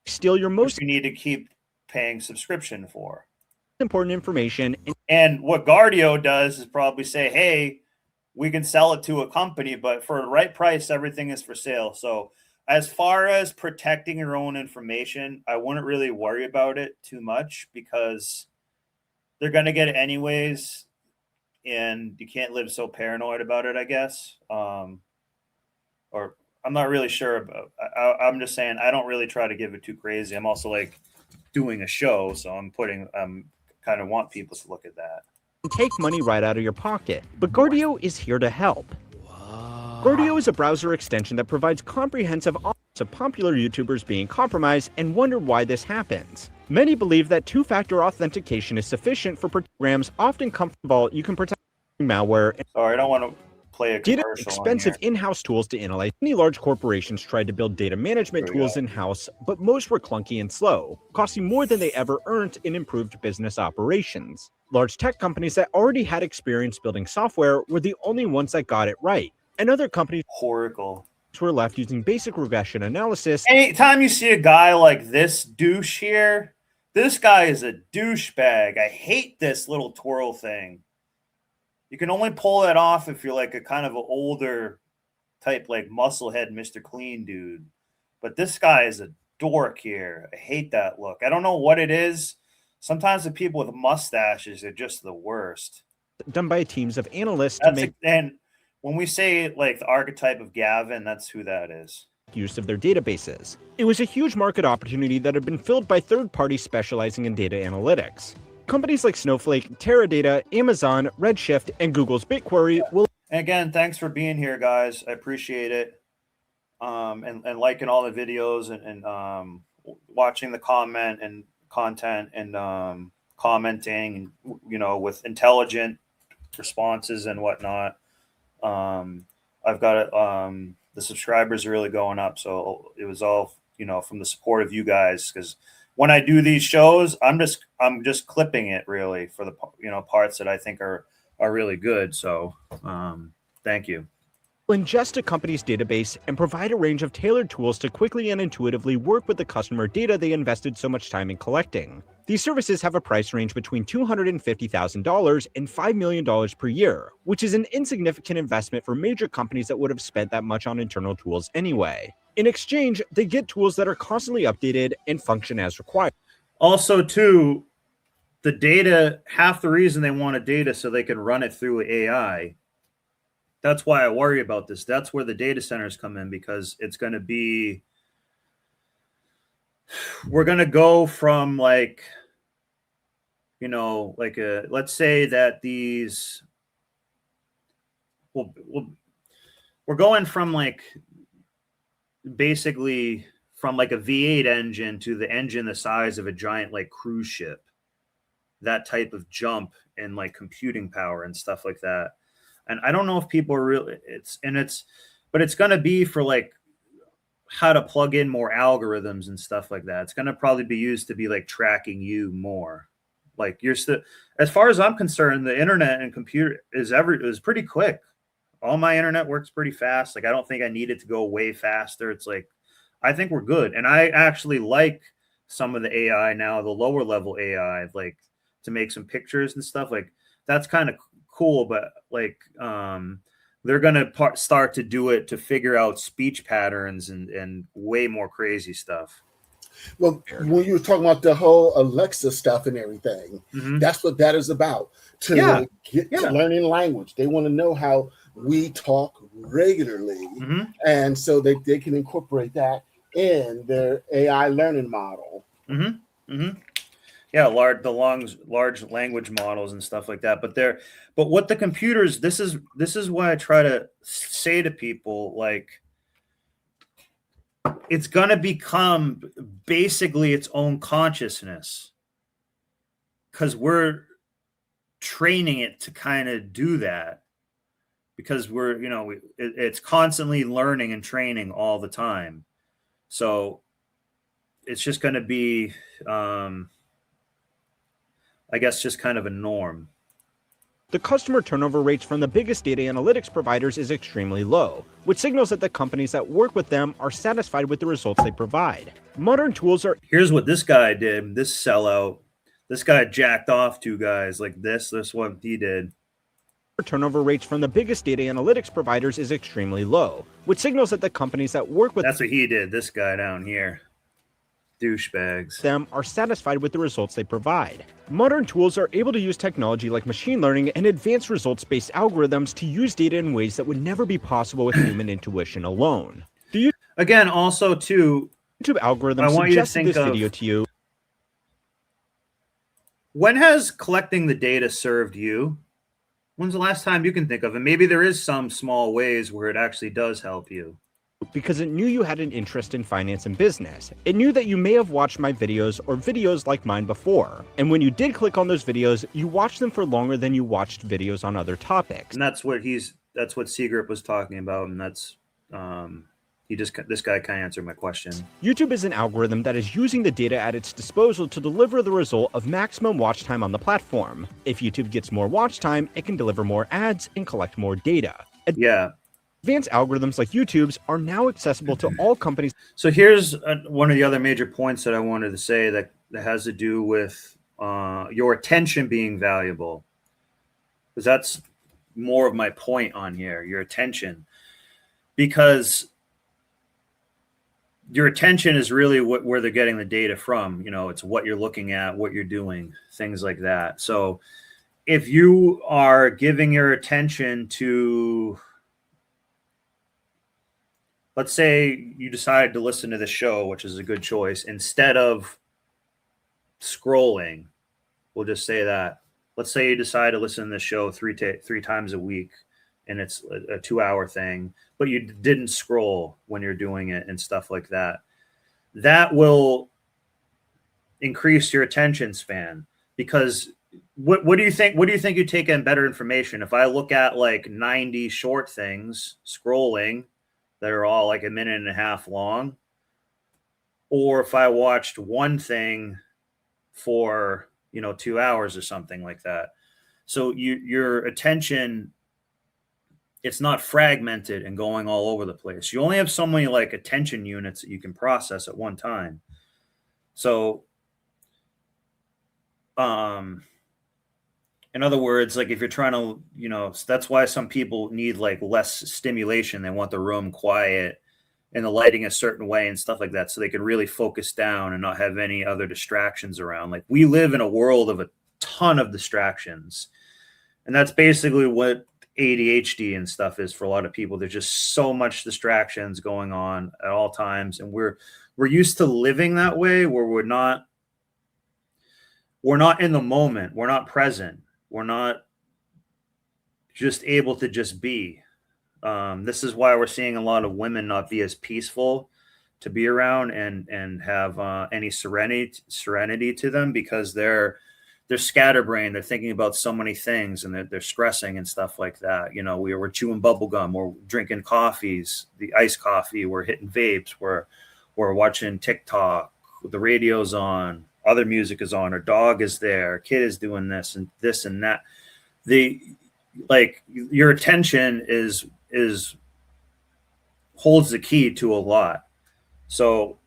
Steal your most... You need to keep paying subscription for. Important information. And what Guardio does is probably say, hey, we can sell it to a company, but for the right price, everything is for sale. So as far as protecting your own information, I wouldn't really worry about it too much because they're going to get it anyways. And you can't live so paranoid about it, I guess. Or I'm not really sure about, I'm just saying, I don't really try to give it too crazy. I'm also like doing a show. So I'm kind of want people to look at that. Take money right out of your pocket, but Guardio is here to help. Guardio is a browser extension that provides comprehensive audits of popular YouTubers being compromised and wonder why this happens. Many believe that two-factor authentication is sufficient for programs often come from Vault. You can protect malware. Sorry, I don't want to play a commercial. Data expensive in-house tools to analyze. Many large corporations tried to build data management tools in-house, but most were clunky and slow, costing more than they ever earned in improved business operations. Large tech companies that already had experience building software were the only ones that got it right, and other companies were left using basic regression analysis. Anytime you see a guy like this douche here, this guy is a douchebag. I hate this little twirl thing. You can only pull that off if you're like a kind of an older type, like musclehead Mr. Clean dude. But this guy is a dork here. I hate that look. I don't know what it is. Sometimes the people with mustaches are just the worst. Done by teams of analysts and when we say like the archetype of Gavin, that's who that is. Use of their databases. It was a huge market opportunity that had been filled by third parties specializing in data analytics. Companies like Snowflake, Teradata, Amazon, Redshift, and Google's BigQuery will... Again, thanks for being here, guys. I appreciate it. And liking all the videos and watching the content and commenting, with intelligent responses and whatnot. I've got it. The subscribers are really going up. So it was all, from the support of you guys, because when I do these shows, I'm just clipping it really for the, parts that I think are really good. So thank you. Ingest a company's database and provide a range of tailored tools to quickly and intuitively work with the customer data they invested so much time in collecting. These services have a price range between $250,000 and $5 million per year, which is an insignificant investment for major companies that would have spent that much on internal tools anyway. In exchange, they get tools that are constantly updated and function as required. Also, too, the data, half the reason they want a data so they can run it through AI. That's why I worry about this. That's where the data centers come in, because it's going to be, we're going to go from like, let's say that these, we're going from like basically from like a V8 engine to the engine the size of a giant like cruise ship. That type of jump in like computing power and stuff like that. And I don't know if people are really but it's going to be for like how to plug in more algorithms and stuff like that. It's going to probably be used to be like tracking you more. Like you're still, as far as I'm concerned, the internet and computer is pretty quick. All my internet works pretty fast. Like I don't think I need it to go way faster. It's like, I think we're good. And I actually like some of the AI now, the lower level AI, like to make some pictures and stuff. Like that's kind of cool, but like, they're going to start to do it to figure out speech patterns and way more crazy stuff. Well, when you were talking about the whole Alexa stuff and everything, that's what that is about. To get to learning language. They want to know how we talk regularly. And so they can incorporate that in their AI learning model. Yeah, large language models and stuff like that. But what the computers, this is why I try to say to people, like, it's gonna become basically its own consciousness because we're training it to kind of do that, because it's constantly learning and training all the time. So it's just going to be I guess just kind of a norm. The customer turnover rates from the biggest data analytics providers is extremely low, which signals that the companies that work with them are satisfied with the results they provide. Modern tools are... Here's what this guy did, this sellout. This guy jacked off two guys like this. This what he did. Turnover rates from the biggest data analytics providers is extremely low, which signals that the companies that work with... That's what he did, this guy down here. Douchebags. Them are satisfied with the results they provide. Modern tools are able to use technology like machine learning and advanced results-based algorithms to use data in ways that would never be possible with human intuition alone. Again, also too, YouTube algorithm suggested this video to you. When has collecting the data served you? When's the last time you can think of? And maybe there is some small ways where it actually does help you. Because it knew you had an interest in finance and business. It knew that you may have watched my videos or videos like mine before. And when you did click on those videos, you watched them for longer than you watched videos on other topics. And that's what Seagrip was talking about. And that's, this guy kind of answered my question. YouTube is an algorithm that is using the data at its disposal to deliver the result of maximum watch time on the platform. If YouTube gets more watch time, it can deliver more ads and collect more data. Yeah. Advanced algorithms like YouTube's are now accessible to all companies. So here's one of the other major points that I wanted to say that has to do with your attention being valuable. Because that's more of my point on here, your attention. Because your attention is really where they're getting the data from. It's what you're looking at, what you're doing, things like that. So if you are giving your attention to... Let's say you decide to listen to the show, which is a good choice, instead of scrolling. We'll just say that. Let's say you decide to listen to the show three times a week, and it's a 2-hour thing, but you didn't scroll when you're doing it and stuff like that. That will increase your attention span, because what do you think? What do you think you take in better information? If I look at like 90 short things scrolling that are all like a minute and a half long, or if I watched one thing for 2 hours or something like that. So your attention, it's not fragmented and going all over the place. You only have so many like attention units that you can process at one time. So in other words, like if you're trying to, that's why some people need like less stimulation. They want the room quiet and the lighting a certain way and stuff like that, so they can really focus down and not have any other distractions around. Like we live in a world of a ton of distractions, and that's basically what ADHD and stuff is for a lot of people. There's just so much distractions going on at all times, and we're used to living that way, where we're not in the moment, we're not present. We're not just able to just be. This is why we're seeing a lot of women not be as peaceful, to be around and have any serenity to them, because they're scatterbrained. They're thinking about so many things, and they're stressing and stuff like that. You know, we're chewing bubble gum, we're drinking coffees, the iced coffee, we're hitting vapes, we're watching TikTok, the radio's on, other music is on, our dog is there, kid is doing this and that. Your attention is holds the key to a lot. So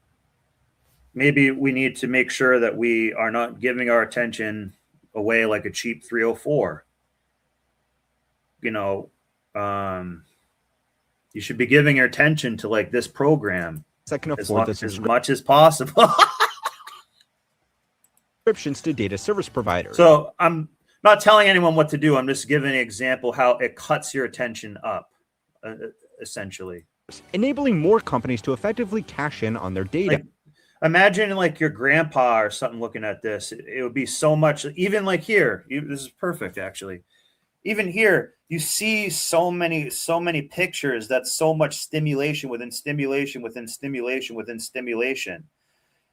maybe we need to make sure that we are not giving our attention away like a cheap 304. You know, you should be giving your attention to like this program as much as possible. Subscriptions to data service providers. So I'm not telling anyone what to do. I'm just giving an example how it cuts your attention up, essentially. Enabling more companies to effectively cash in on their data. Like, imagine like your grandpa or something looking at this. It would be so much, even like here, this is perfect actually. Even here, you see so many pictures. That's so much stimulation within stimulation within stimulation within stimulation,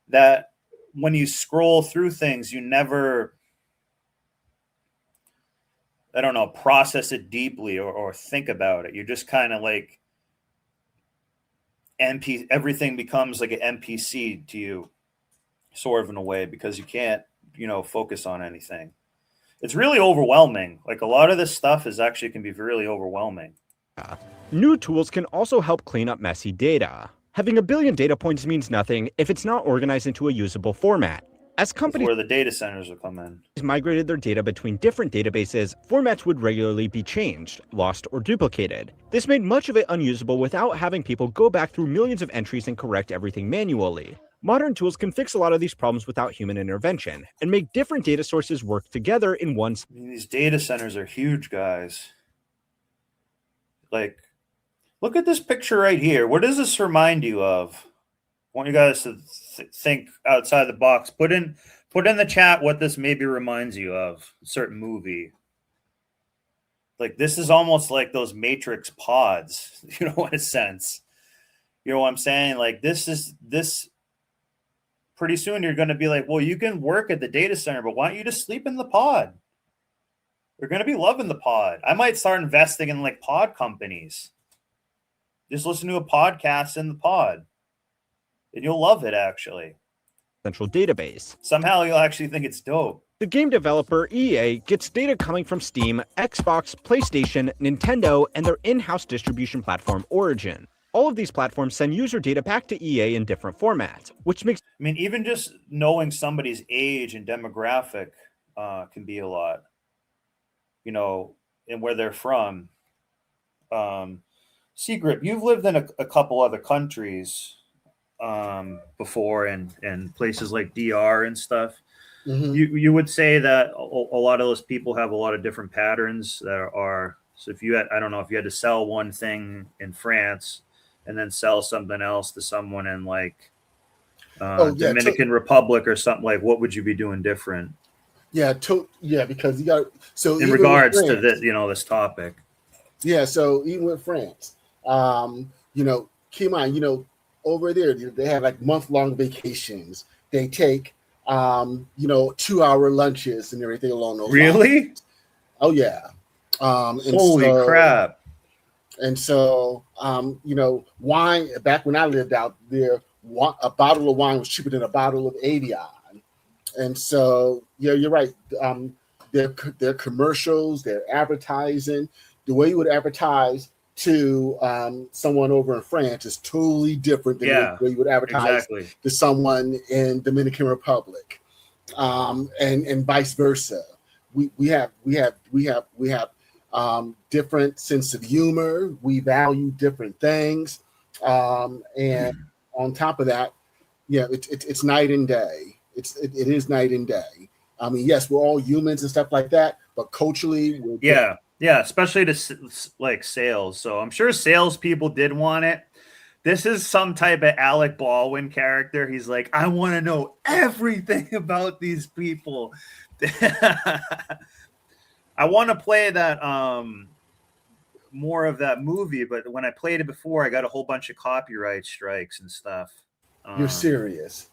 that when you scroll through things, you never, I don't know, process it deeply or think about it. You're just kind of like everything becomes like an NPC to you, sort of, in a way, because you can't, focus on anything. It's really overwhelming. Like, a lot of this stuff can be really overwhelming. New tools can also help clean up messy data. Having a billion data points means nothing if it's not organized into a usable format. As companies where the data centers will come in, migrated their data between different databases, formats would regularly be changed, lost, or duplicated. This made much of it unusable without having people go back through millions of entries and correct everything manually. Modern tools can fix a lot of these problems without human intervention and make different data sources work together in one. These data centers are huge, guys. Like, look at this picture right here. What does this remind you of? I want you guys to think outside the box. Put in the chat what this maybe reminds you of. A certain movie. Like, this is almost like those Matrix pods, in a sense. You know what I'm saying? Like, this pretty soon you're going to be like, well, you can work at the data center, but why don't you just sleep in the pod? You're going to be loving the pod. I might start investing in like pod companies. Just listen to a podcast in the pod. And you'll love it, actually. Central database. Somehow you'll actually think it's dope. The game developer EA gets data coming from Steam, Xbox, PlayStation, Nintendo, and their in-house distribution platform Origin. All of these platforms send user data back to EA in different formats, which makes... I mean, even just knowing somebody's age and demographic can be a lot, and where they're from. Secret, you've lived in a couple other countries before, and places like DR and stuff. Mm-hmm. You would say that a lot of those people have a lot of different patterns that are, so if you had, I don't know, if you had to sell one thing in France and then sell something else to someone in like Dominican Republic or something, like, what would you be doing different? Because you got, so in regards to this, this topic. Yeah, so even with France, keep in mind, over there they have like month-long vacations. They take 2-hour lunches and everything along those really lines. Oh yeah. Holy crap. And so wine, back when I lived out there, a bottle of wine was cheaper than a bottle of Avion. And so you're right. Their commercials, their advertising, the way you would advertise to someone over in France is totally different than the way you would advertise to someone in Dominican Republic, and vice versa. We have different sense of humor. We value different things, and on top of that, it's night and day. It is night and day. I mean, yes, we're all humans and stuff like that, but culturally, we're different. Yeah, especially to like sales. So I'm sure salespeople did want it. This is some type of Alec Baldwin character. He's like, I want to know everything about these people. I want to play that more of that movie, but when I played it before, I got a whole bunch of copyright strikes and stuff. You're serious.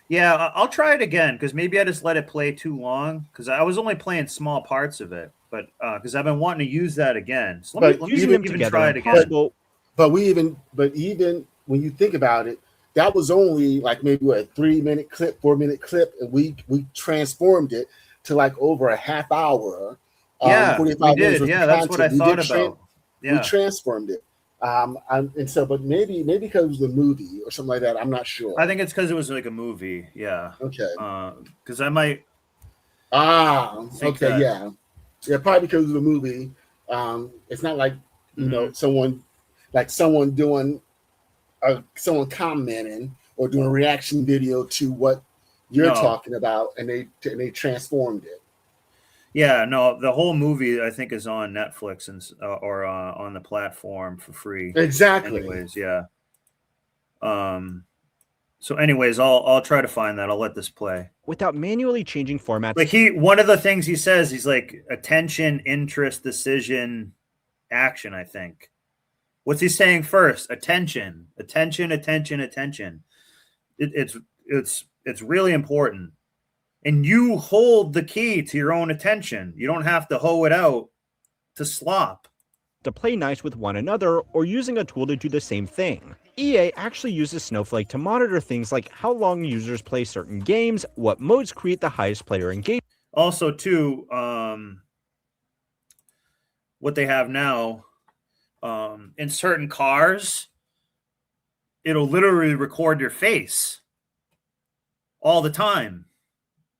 Yeah, I'll try it again because maybe I just let it play too long because I was only playing small parts of it, but because I've been wanting to use that again. So let me using them together try it again. But even when you think about it, that was only like maybe what, a 3-minute clip, 4-minute clip, and we transformed it to like over a half hour. Yeah, 45 we minutes did. worth Yeah, of that's what I content. thought about. We Yeah. transformed it. And so, but maybe because it was a movie or something like that, I'm not sure. I think it's because it was like a movie. Yeah. Okay. Because I might. Okay. Yeah. Yeah. Probably because it was a movie. It's not like you know someone doing someone commenting or doing a reaction video to what you're talking about, and they transformed it. Yeah, no, the whole movie I think is on Netflix and or on the platform for free. Exactly. Anyways, yeah. So anyways, I'll try to find that. I'll let this play. Without manually changing formats. Like one of the things he says, he's like attention, interest, decision, action, I think. What's he saying first? Attention, attention, attention, attention. It's really important. And you hold the key to your own attention. You don't have to hoe it out to slop. To play nice with one another or using a tool to do the same thing. EA actually uses Snowflake to monitor things like how long users play certain games, what modes create the highest player engagement. Also, too, what they have now, in certain cars, it'll literally record your face all the time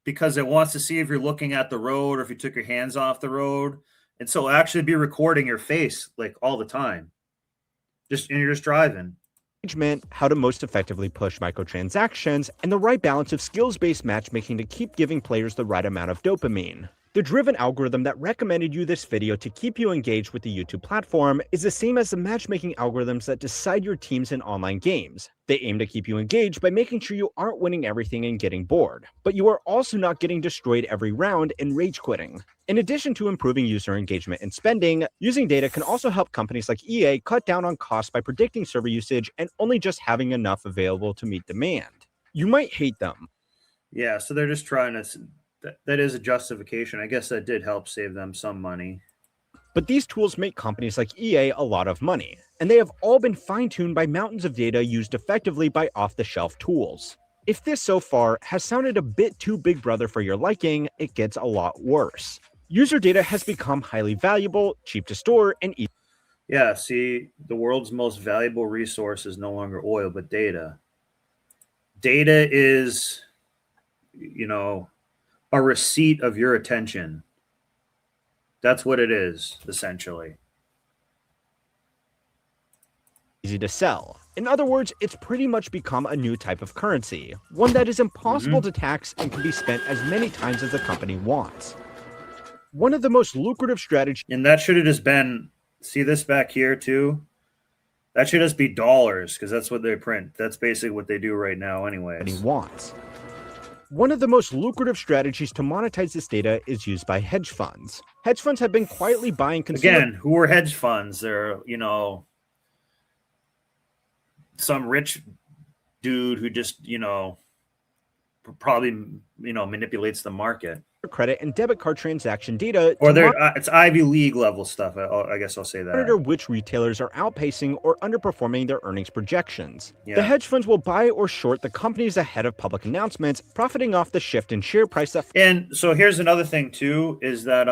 because it wants to see if you're looking at the road or if you took your hands off the road. And so it'll actually be recording your face like all the time. And you're just driving. How to most effectively push microtransactions, and the right balance of skills-based matchmaking to keep giving players the right amount of dopamine. The driven algorithm that recommended you this video to keep you engaged with the YouTube platform is the same as the matchmaking algorithms that decide your teams in online games. They aim to keep you engaged by making sure you aren't winning everything and getting bored, but you are also not getting destroyed every round and rage quitting. In addition to improving user engagement and spending, using data can also help companies like EA cut down on costs by predicting server usage and only just having enough available to meet demand. You might hate them. Yeah, so they're just trying to... That is a justification. I guess that did help save them some money. But these tools make companies like EA a lot of money, and they have all been fine-tuned by mountains of data used effectively by off-the-shelf tools. If this so far has sounded a bit too Big Brother for your liking, it gets a lot worse. User data has become highly valuable, cheap to store, and easy. Yeah, see, the world's most valuable resource is no longer oil, but data. Data is, a receipt of your attention. That's what it is, essentially. Easy to sell. In other words, it's pretty much become a new type of currency, one that is impossible to tax and can be spent as many times as the company wants. One of the most lucrative strategies. And that should have just been, see this back here too? That should just be dollars because that's what they print. That's basically what they do right now anyways. One of the most lucrative strategies to monetize this data is used by hedge funds. Hedge funds have been quietly buying consumer... Again, who are hedge funds? They're, some rich dude who just, probably, manipulates the market. Credit and debit card transaction data. Or it's Ivy League level stuff. I guess I'll say that. Monitor which retailers are outpacing or underperforming their earnings projections. Yeah. The hedge funds will buy or short the companies ahead of public announcements, profiting off the shift in share price. And so here's another thing too, is that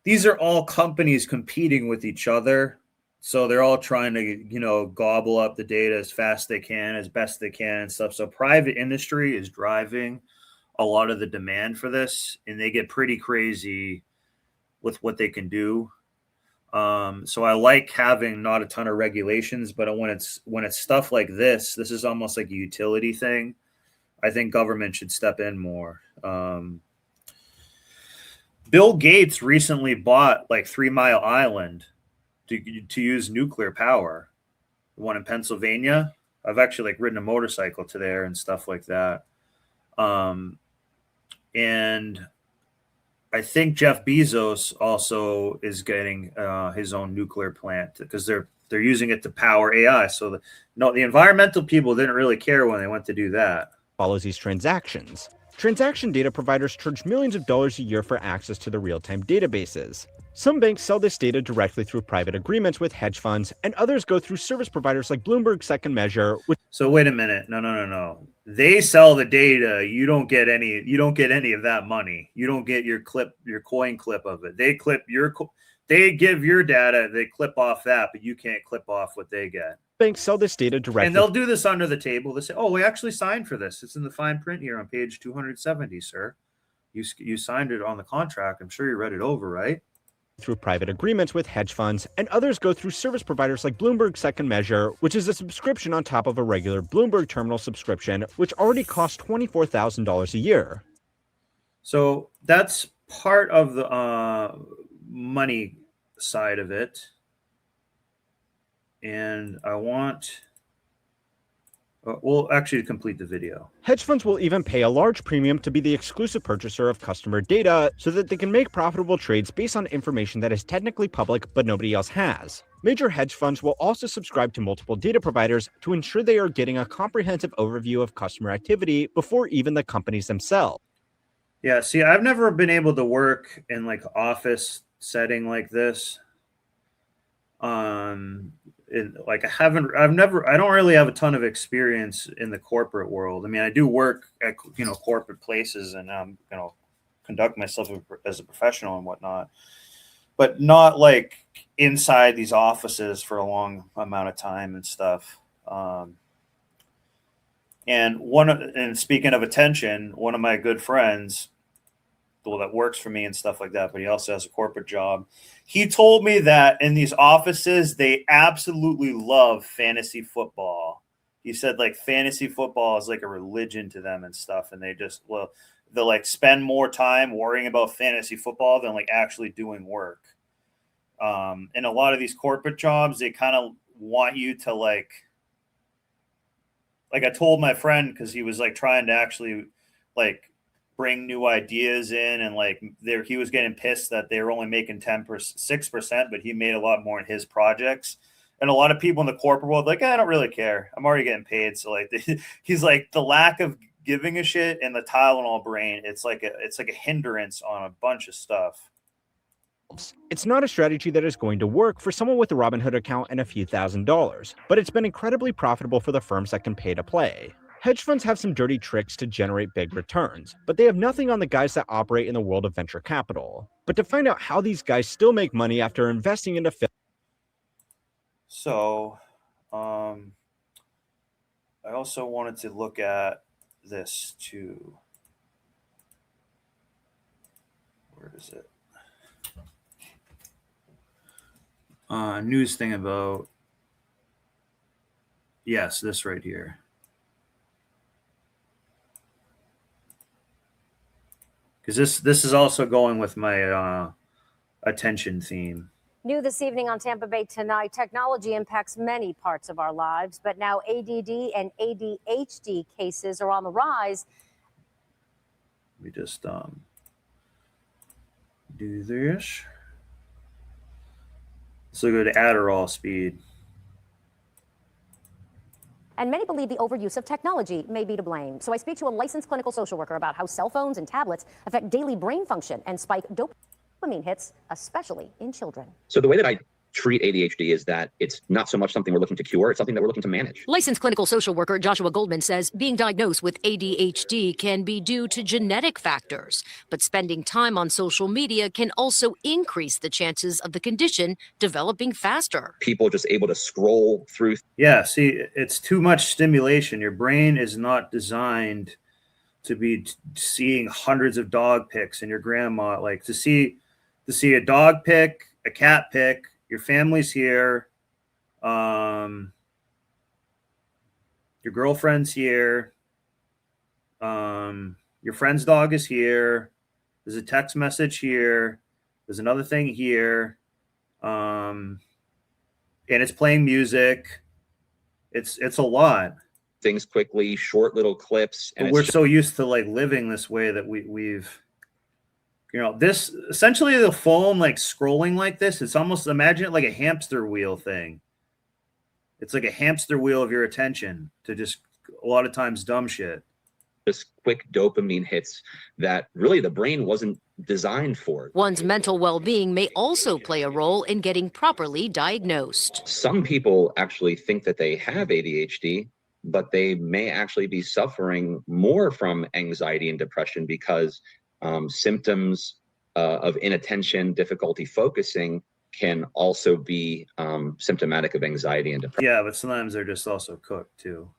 these are all companies competing with each other. So they're all trying to, gobble up the data as fast as they can, as best they can and stuff. So private industry is driving a lot of the demand for this, and they get pretty crazy with what they can do. So I like having not a ton of regulations, but when it's stuff like this is almost like a utility thing. I think government should step in more. Bill Gates recently bought like 3 Mile Island to use nuclear power. The one in Pennsylvania. I've actually ridden a motorcycle to there and stuff like that. And I think Jeff Bezos also is getting his own nuclear plant because they're they're using it to power AI. So the environmental people didn't really care when they went to do that. Follows these transactions. Transaction data providers charge millions of dollars a year for access to the real-time databases. Some banks sell this data directly through private agreements with hedge funds, and others go through service providers like Bloomberg Second Measure. So wait a minute. No. They sell the data. You don't get any of that money. You don't get your coin clip of it. They give your data, they clip off that, but you can't clip off what they get. Banks sell this data directly. And they'll do this under the table. They say, "Oh, we actually signed for this. It's in the fine print here on page 270, sir. You signed it on the contract. I'm sure you read it over, right?" Through private agreements with hedge funds, and others go through service providers like Bloomberg Second Measure, which is a subscription on top of a regular Bloomberg terminal subscription, which already costs $24,000 a year. So that's part of the money side of it. And I want... we'll actually complete the video. Hedge funds will even pay a large premium to be the exclusive purchaser of customer data so that they can make profitable trades based on information that is technically public but nobody else has. Major hedge funds will also subscribe to multiple data providers to ensure they are getting a comprehensive overview of customer activity before even the companies themselves. Yeah, see, I've never been able to work in like office setting like this. I don't really have a ton of experience in the corporate world. I mean, I do work at, corporate places and, conduct myself as a professional and whatnot, but not like inside these offices for a long amount of time and stuff. And speaking of attention, one of my good friends, that works for me and stuff like that, but he also has a corporate job. He told me that in these offices, they absolutely love fantasy football. He said like fantasy football is like a religion to them and stuff. And they'll like spend more time worrying about fantasy football than like actually doing work. And a lot of these corporate jobs, they kind of want you to like I told my friend, cause he was like trying to actually like bring new ideas in, and like he was getting pissed that they were only making 6%, but he made a lot more in his projects. And a lot of people in the corporate world, like, I don't really care. I'm already getting paid. So like, he's like, the lack of giving a shit and the Tylenol brain, it's like a hindrance on a bunch of stuff. It's not a strategy that is going to work for someone with a Robinhood account and a few $1,000s, but it's been incredibly profitable for the firms that can pay to play. Hedge funds have some dirty tricks to generate big returns, but they have nothing on the guys that operate in the world of venture capital. But to find out how these guys still make money after investing into So, I also wanted to look at this too. Where is it? News thing about, yes, this right here. Because this is also going with my attention theme. New this evening on Tampa Bay Tonight, technology impacts many parts of our lives, but now ADD and ADHD cases are on the rise. We just do this. So go to Adderall speed. And many believe the overuse of technology may be to blame. So I speak to a licensed clinical social worker about how cell phones and tablets affect daily brain function and spike dopamine hits, especially in children. So the way that I treat ADHD is that it's not so much something we're looking to cure, it's something that we're looking to manage. Licensed clinical social worker Joshua Goldman says being diagnosed with ADHD can be due to genetic factors, but spending time on social media can also increase the chances of the condition developing faster. People just able to scroll through. Yeah, see, it's too much stimulation. Your brain is not designed to be seeing hundreds of dog pics and your grandma, like to see a dog pic, a cat pic, your family's here, your girlfriend's here, your friend's dog is here, there's a text message here, there's another thing here, and it's playing music. It's a lot. Things quickly, short little clips. And we're so used to like living this way that we've this essentially the phone like scrolling like this. It's almost, imagine it like a hamster wheel thing. It's like a hamster wheel of your attention to just a lot of times dumb shit. Just quick dopamine hits that really the brain wasn't designed for. One's mental well-being may also play a role in getting properly diagnosed. Some people actually think that they have ADHD, but they may actually be suffering more from anxiety and depression because symptoms of inattention, difficulty focusing can also be symptomatic of anxiety and depression. Yeah, but sometimes they're just also cooked too.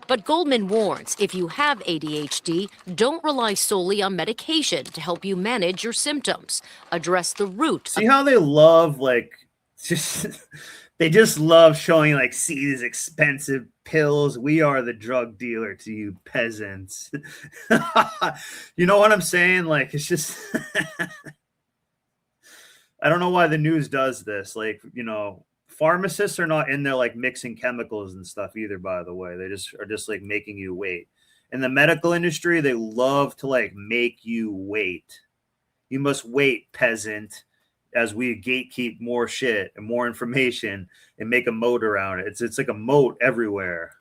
But Goldman warns if you have ADHD, don't rely solely on medication to help you manage your symptoms. Address the root. See how they love, like, they just love showing, like, see these expensive pills. We are the drug dealer to you peasants. You know what I'm saying? Like, it's just, I don't know why the news does this. Like, you know, pharmacists are not in there like mixing chemicals and stuff either, by the way. They just are just like making you wait. In the medical industry, they love to like make you wait. You must wait, peasant, as we gatekeep more shit and more information and make a moat around it. It's like a moat everywhere.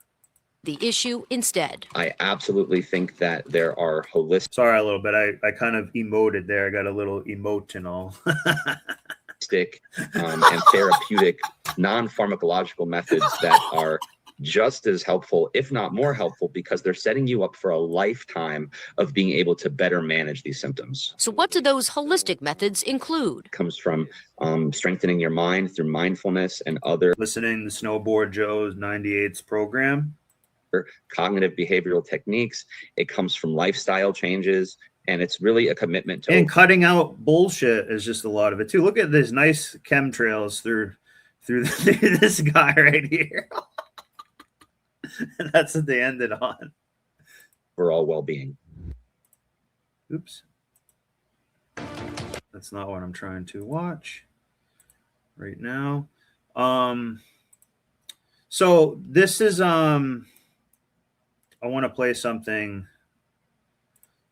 The issue instead. I absolutely think that there are holistic. Sorry, a little bit. I kind of emoted there. I got a little emotional. And therapeutic non-pharmacological methods that are just as helpful, if not more helpful, because they're setting you up for a lifetime of being able to better manage these symptoms. So what do those holistic methods include? It comes from strengthening your mind through mindfulness and other listening to Snowboard Joe's 98's program, cognitive behavioral techniques. It comes from lifestyle changes. And it's really a commitment to. And cutting out bullshit is just a lot of it too. Look at this nice chemtrails through this guy right here. And that's what they ended on. Overall well-being. Oops. That's not what I'm trying to watch right now. So this is I want to play something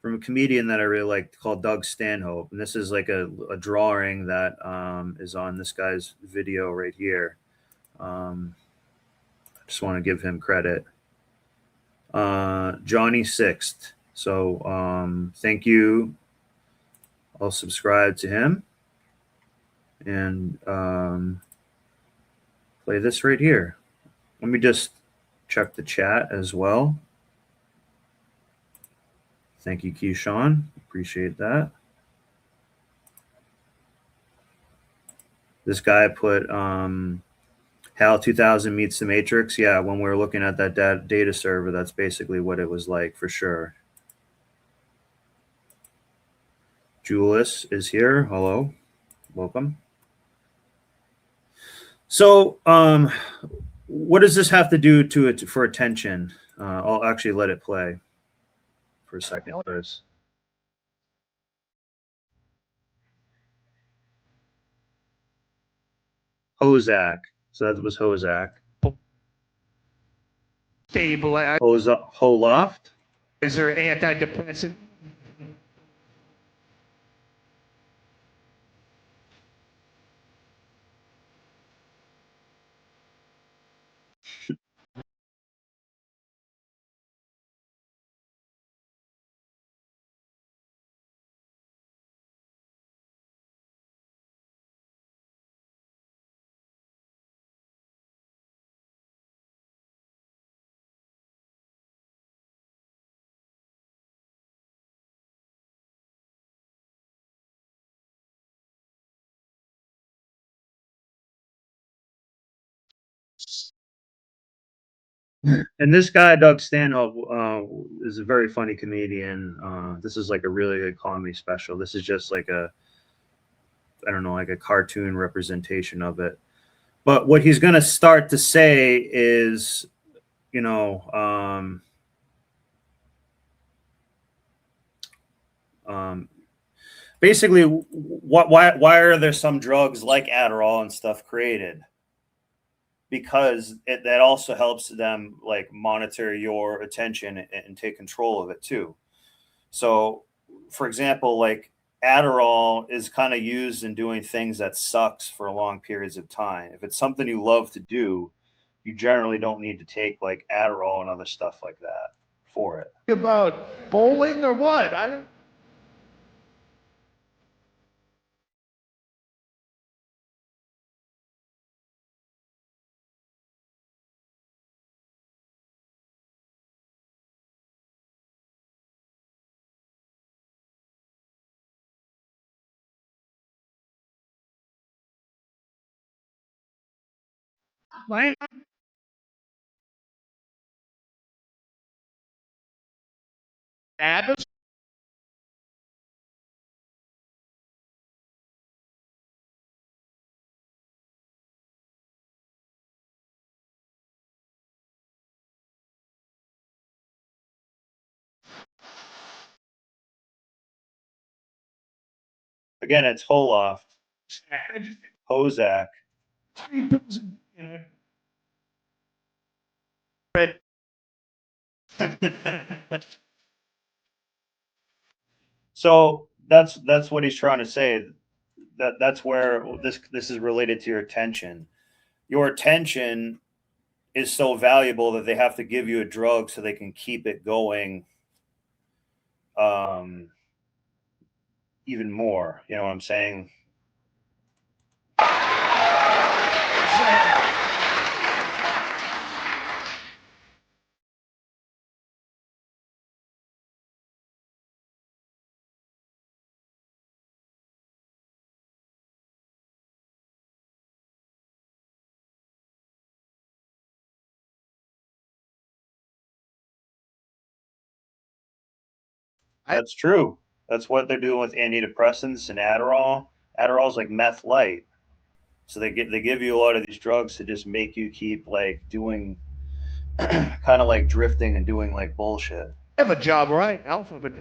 from a comedian that I really like called Doug Stanhope. And this is like a drawing that is on this guy's video right here. I just want to give him credit. Johnny Sixth. So thank you. I'll subscribe to him and play this right here. Let me just check the chat as well. Thank you, Keyshawn. Appreciate that. This guy put HAL 2000 meets the Matrix. Yeah, when we were looking at that data server, that's basically what it was like for sure. Julius is here. Hello. Welcome. So what does this have to do to it for attention? I'll actually let it play for a second. Hozak. So that was Hozak. Stabilize. Holoft. Is there antidepressant? And this guy, Doug Stanhope, is a very funny comedian. This is like a really good comedy special. This is just like I don't know, like a cartoon representation of it. But what he's going to start to say is, you know, basically, why are there some drugs like Adderall and stuff created? Because that also helps them like monitor your attention and take control of it too. So, for example, like Adderall is kind of used in doing things that sucks for long periods of time. If it's something you love to do, you generally don't need to take like Adderall and other stuff like that for it. About bowling or what? I don't. Why? Abbott? Again, it's Holoff, Hozak. You know. Red. So that's what he's trying to say. That's where this is related to your attention. Your attention is so valuable that they have to give you a drug so they can keep it going um, even more. You know what I'm saying? That's true. That's what they're doing with antidepressants and Adderall. Adderall's like meth light. So they give you a lot of these drugs to just make you keep like doing kind of like drifting and doing like bullshit. Have a job, right? Alphabet.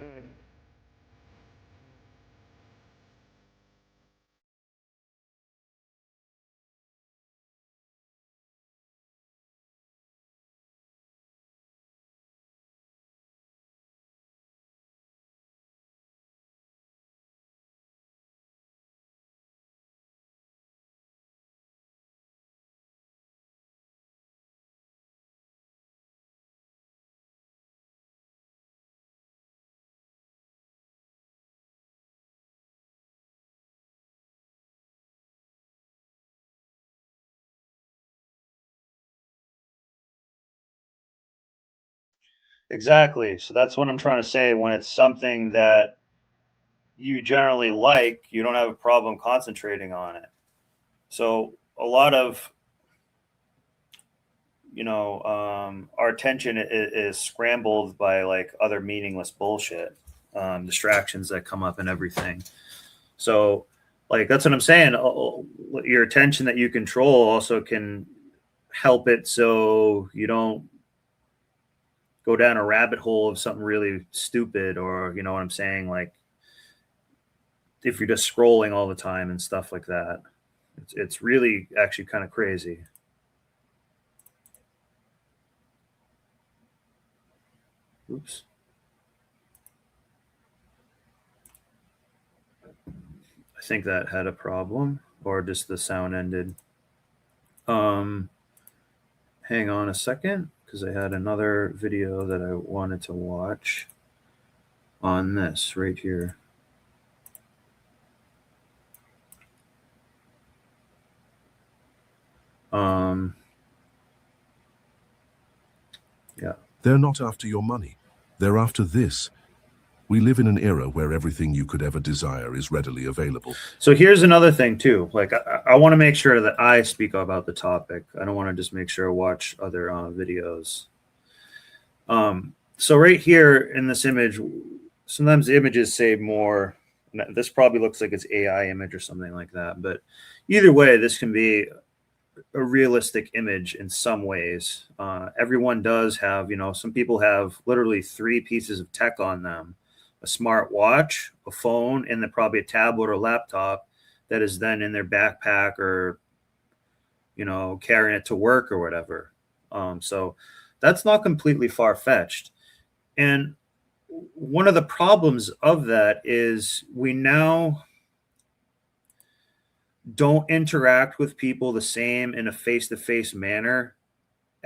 Exactly. So that's what I'm trying to say. When it's something that you generally like, you don't have a problem concentrating on it. So a lot of our attention is scrambled by like other meaningless bullshit, distractions that come up and everything. So like that's what I'm saying. Your attention that you control also can help it so you don't go down a rabbit hole of something really stupid, or you know what I'm saying, like if you're just scrolling all the time and stuff like that. It's really actually kind of crazy. Oops. I think that had a problem, or just the sound ended. Hang on a second, because I had another video that I wanted to watch on this right here. Yeah. They're not after your money. They're after this. We live in an era where everything you could ever desire is readily available. So here's another thing too. Like I want to make sure that I speak about the topic. I don't want to just make sure I watch other videos. So right here in this image, sometimes the images say more. This probably looks like it's AI image or something like that. But either way, this can be a realistic image in some ways. Everyone does have, some people have literally 3 pieces of tech on them: a smart watch, a phone, and then probably a tablet or laptop that is then in their backpack or, carrying it to work or whatever. So that's not completely far-fetched. And one of the problems of that is we now don't interact with people the same in a face-to-face manner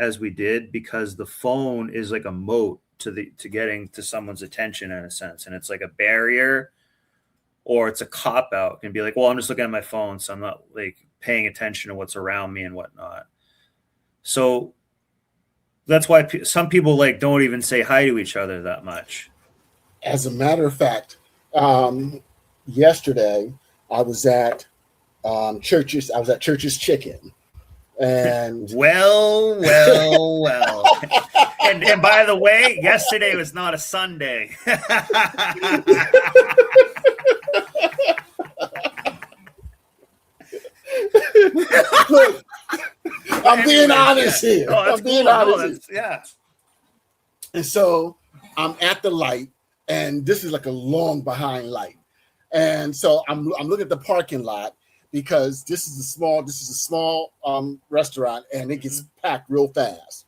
as we did, because the phone is like a moat to getting to someone's attention in a sense, and it's like a barrier, or it's a cop out. It can be like, well, I'm just looking at my phone, so I'm not like paying attention to what's around me and whatnot. So that's why some people like don't even say hi to each other that much. As a matter of fact, yesterday I was at Church's. I was at Church's Chicken, and well. And by the way, yesterday was not a Sunday. Look, I'm being honest here. Oh, I'm being cool. honest. Yeah. And so I'm at the light, and this is like a long behind light. And so I'm looking at the parking lot because this is a small restaurant, and it gets packed real fast.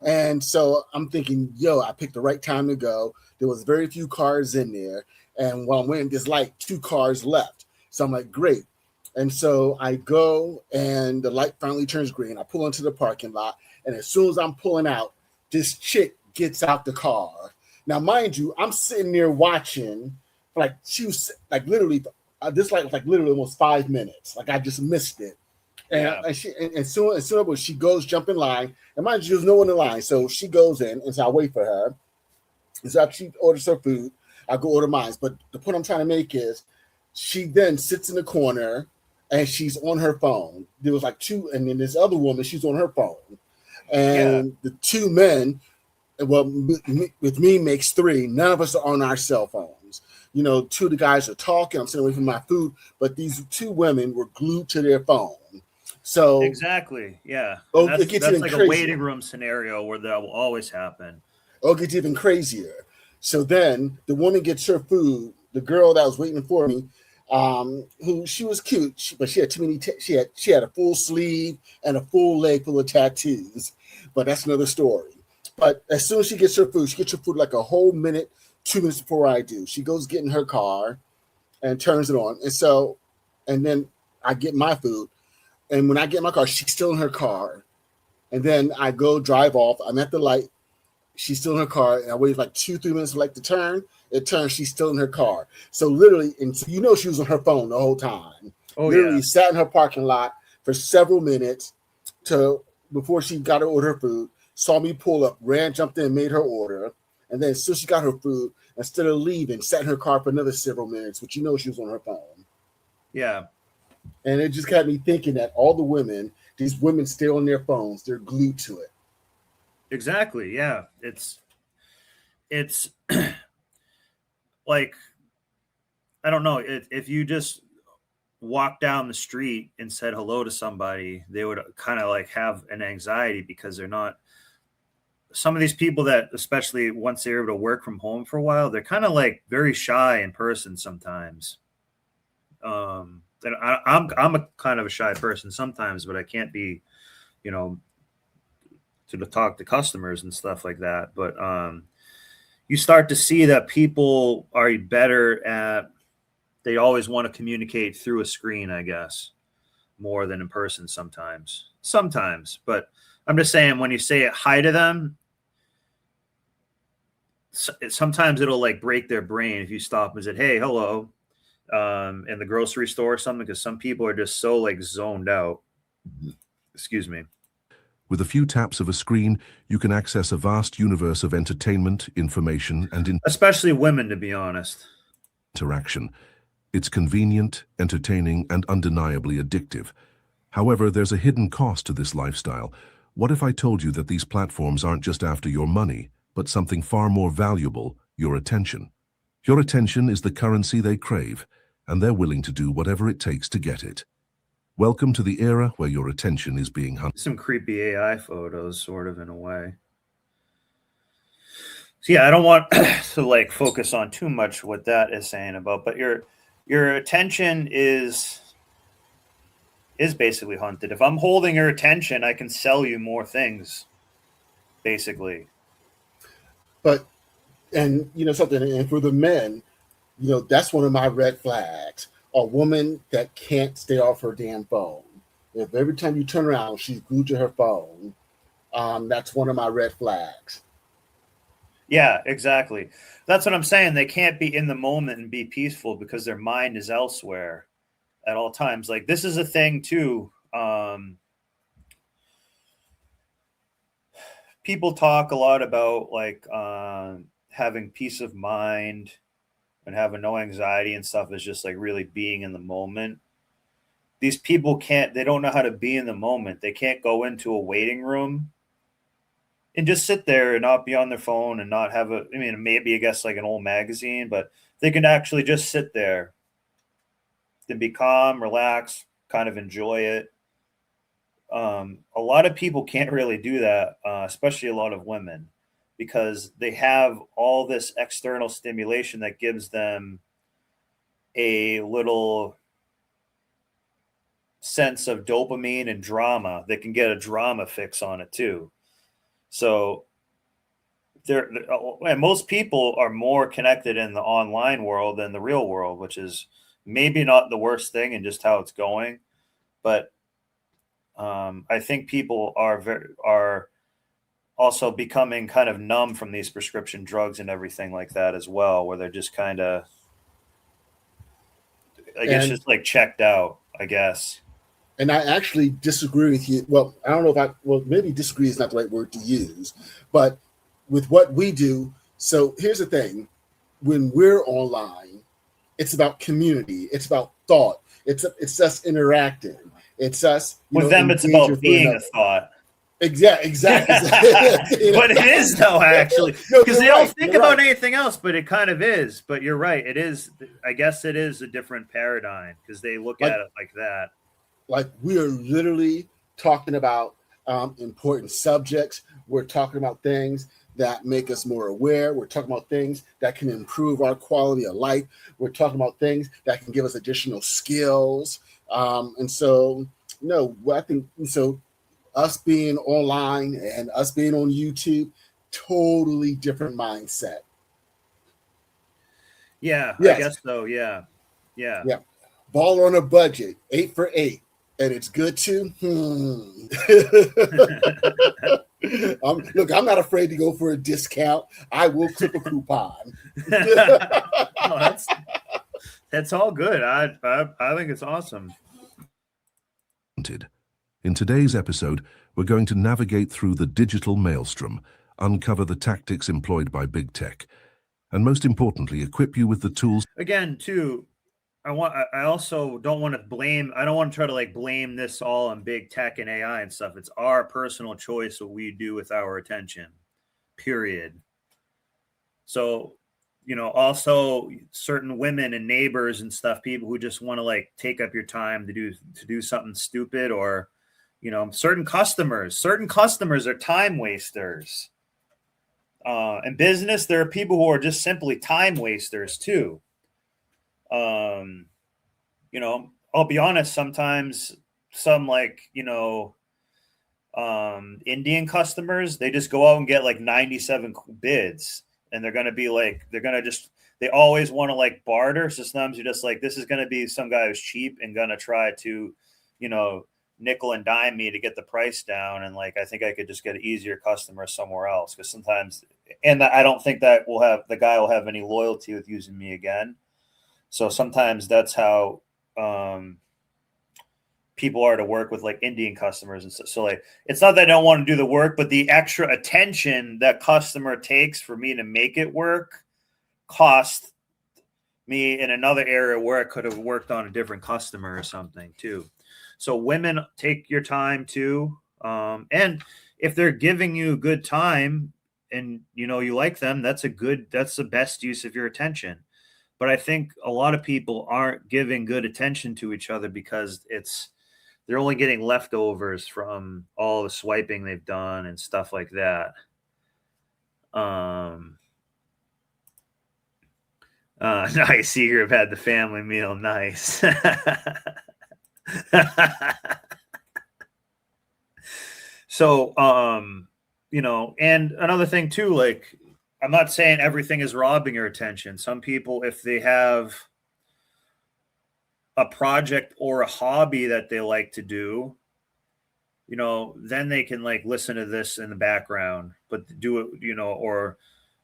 And so I'm thinking, yo, I picked the right time to go. There was very few cars in there, and while I'm waiting this light, 2 cars left. So I'm like, great. And so I go, and the light finally turns green. I pull into the parking lot, and as soon as I'm pulling out, this chick gets out the car. Now, mind you, I'm sitting there watching, like she was like literally, this light was like literally almost 5 minutes. Like I just missed it. And soon as she goes jump in line, and mind you, there's no one in line, so she goes in, and so I wait for her. And so after she orders her food, I go order mine. But the point I'm trying to make is, she then sits in the corner, and she's on her phone. There was like 2, and then this other woman, she's on her phone, and the 2 men, well, with me makes 3. None of us are on our cell phones. 2 of the guys are talking. I'm sitting away from my food, but these 2 women were glued to their phone. So exactly, yeah. It gets that's even like crazier. a waiting room scenario where that will always happen. It gets even crazier. So then the woman gets her food. The girl that was waiting for me, who she was cute, but she had too many. She had a full sleeve and a full leg full of tattoos. But that's another story. But as soon as she gets her food like a whole minute, 2 minutes before I do. She goes get in her car and turns it on. And then I get my food. And when I get in my car, she's still in her car. And then I go drive off. I'm at the light. She's still in her car. And I wait like 2-3 minutes for like to turn. It turns. She's still in her car. So literally, and so she was on her phone the whole time. Literally sat in her parking lot for several minutes before she got to order her food. Saw me pull up, ran, jumped in, made her order. And then as soon as she got her food, instead of leaving, sat in her car for another several minutes, which she was on her phone. Yeah. And it just got me thinking that all these women stay on their phones. They're glued to it. Exactly. Yeah. It's like, I don't know, if you just walk down the street and said hello to somebody, they would kind of like have an anxiety because they're not. Some of these people that, especially once they're able to work from home for a while, they're kind of like very shy in person sometimes. And I'm a kind of a shy person sometimes, but I can't be, to talk to customers and stuff like that. But you start to see that people are better at, they always want to communicate through a screen, I guess, more than in person sometimes. But I'm just saying, when you say hi to them, sometimes it'll like break their brain if you stop and say, hey, hello, in the grocery store or something, because some people are just so like zoned out. Excuse me. With a few taps of a screen, you can access a vast universe of entertainment, information, and especially women, to be honest. Interaction. It's convenient, entertaining, and undeniably addictive. However, there's a hidden cost to this lifestyle. What if I told you that these platforms aren't just after your money, but something far more valuable, your attention? Your attention is the currency they crave, and they're willing to do whatever it takes to get it. Welcome to the era where your attention is being hunted. Some creepy AI photos, sort of, in a way. So yeah, I don't want to like focus on too much what that is saying about, but your attention is basically hunted. If I'm holding your attention, I can sell you more things, basically. But, and something, and for the men, that's one of my red flags. A woman that can't stay off her damn phone. If every time you turn around, she's glued to her phone, That's one of my red flags. Yeah, exactly. That's what I'm saying. They can't be in the moment and be peaceful because their mind is elsewhere at all times. Like this is a thing too. People talk a lot about like having peace of mind and having no anxiety and stuff is just like really being in the moment. These people can't, they don't know how to be in the moment. They can't go into a waiting room and just sit there and not be on their phone and not have a, I mean, maybe I guess like an old magazine, but they can actually just sit there and be calm, relax, kind of enjoy it. A lot of people can't really do that, especially a lot of women, because they have all this external stimulation that gives them a little sense of dopamine and drama. They can get a drama fix on it too. So and most people are more connected in the online world than the real world, which is maybe not the worst thing and just how it's going. But I think people are also becoming kind of numb from these prescription drugs and everything like that as well, where they're just kind of, I guess, just like checked out, I guess. And I actually disagree with you. Well, I don't know if maybe disagree is not the right word to use, but with what we do. So here's the thing. When we're online, it's about community. It's about thought. It's us interacting. It's us. With them, it's about being a thought. Exactly. But it is though, actually, because they don't think about anything else. But it kind of is. But you're right. It is. I guess it is a different paradigm because they look at it like that. Like we are literally talking about important subjects. We're talking about things that make us more aware. We're talking about things that can improve our quality of life. We're talking about things that can give us additional skills. And so, no, I think so. Us being online and us being on YouTube, totally different mindset. Yeah, yes. I guess so. Yeah. Ball on a budget, 8 for 8, and it's good too. Look, I'm not afraid to go for a discount. I will clip a coupon. No, that's all good. I think it's awesome. In today's episode, we're going to navigate through the digital maelstrom, uncover the tactics employed by big tech, and most importantly, equip you with the tools. Again, too, I also don't want to blame, I don't want to try to like blame this all on big tech and AI and stuff. It's our personal choice what we do with our attention, period. So, you know, also certain women and neighbors and stuff, people who just want to like take up your time to do something stupid, or, you know, certain customers are time wasters. In business, there are people who are just simply time wasters too. You know, I'll be honest, sometimes some like, you know, Indian customers, they just go out and get like 97 bids, and they're going to be like, they always want to like barter. So sometimes you're just like, this is going to be some guy who's cheap and going to try to, you know, nickel and dime me to get the price down. And like, I think I could just get an easier customer somewhere else. Cause sometimes, and I don't think that the guy will have any loyalty with using me again. So sometimes that's how people are to work with like Indian customers. And so like, it's not that I don't want to do the work, but the extra attention that customer takes for me to make it work cost me in another area where I could have worked on a different customer or something too. So women, take your time too. And if they're giving you good time and, you know, you like them, that's the best use of your attention. But I think a lot of people aren't giving good attention to each other because they're only getting leftovers from all the swiping they've done and stuff like that. Nice. You have had the family meal. Nice. So, you know, and another thing too, like, I'm not saying everything is robbing your attention. Some people, if they have a project or a hobby that they like to do, you know, then they can like listen to this in the background, but do it, you know, or,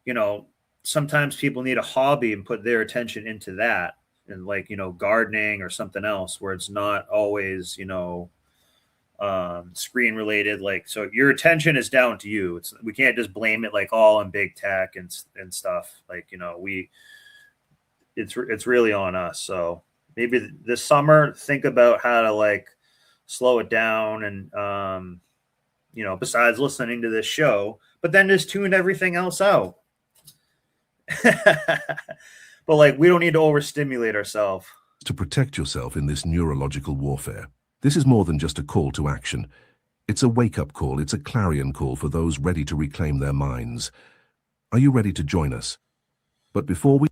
you know, sometimes people need a hobby and put their attention into that, and like, you know, gardening or something else where it's not always, you know, screen related. Like, so your attention is down to you. We can't just blame it like all on big tech and stuff. Like, you know, it's really on us. So maybe this summer, think about how to like slow it down, and you know, besides listening to this show, but then just tune everything else out. But like, we don't need to overstimulate ourselves. To protect yourself in this neurological warfare. This is more than just a call to action. It's a wake-up call. It's a clarion call for those ready to reclaim their minds. Are you ready to join us? But before we...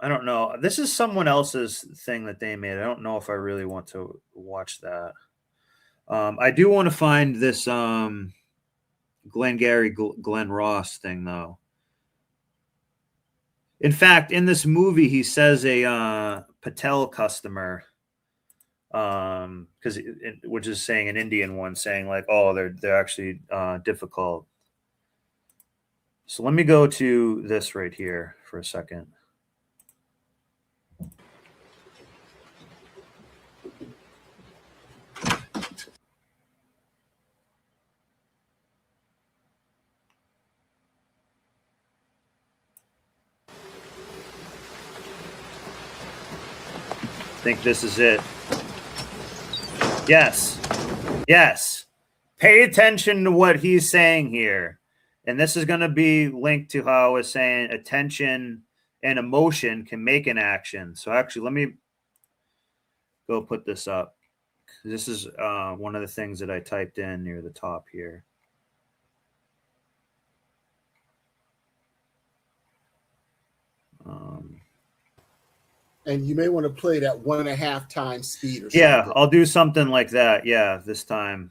I don't know. This is someone else's thing that they made. I don't know if I really want to watch that. I do want to find this Glengarry Glen Ross thing, though. In fact, in this movie, he says a Patel customer, which is saying an Indian one, saying like, oh, they're actually difficult. So let me go to this right here for a second. I think this is it. Yes. Yes. Pay attention to what he's saying here. And this is going to be linked to how I was saying attention and emotion can make an action. So actually, let me go put this up. This is one of the things that I typed in near the top here. And you may want to play that 1.5 times speed or something. Yeah, I'll do something like that. Yeah, this time.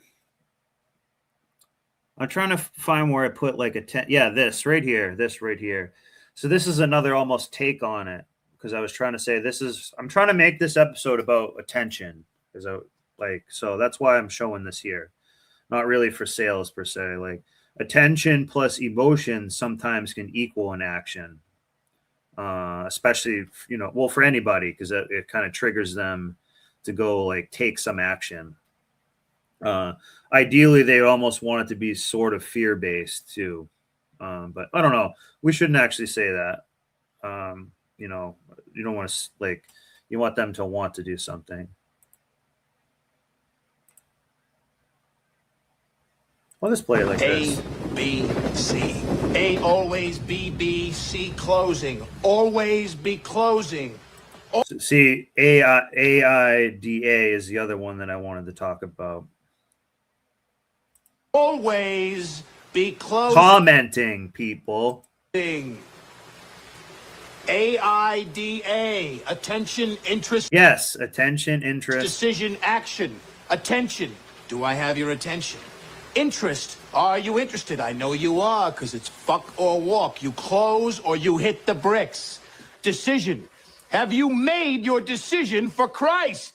I'm trying to find where I put like a 10. Yeah, this right here. This right here. So this is another almost take on it, because I was trying to say I'm trying to make this episode about attention. So that's why I'm showing this here. Not really for sales per se. Like, attention plus emotion sometimes can equal an action. Especially, you know, well, for anybody, because it kind of triggers them to go like take some action. Ideally, they almost want it to be sort of fear-based too. But I don't know. We shouldn't actually say that. You know, you don't want to, like, you want them to want to do something. Well, let's play it like this. A, B, C. A always B, B, C closing. Always be closing. See, AIDA is the other one that I wanted to talk about. Always be closing. Commenting, people. AIDA. Attention, interest. Yes, attention, interest. Decision, action. Attention. Do I have your attention? Interest. Are you interested? I know you are, because it's fuck or walk. You close or you hit the bricks. Decision. Have you made your decision for Christ?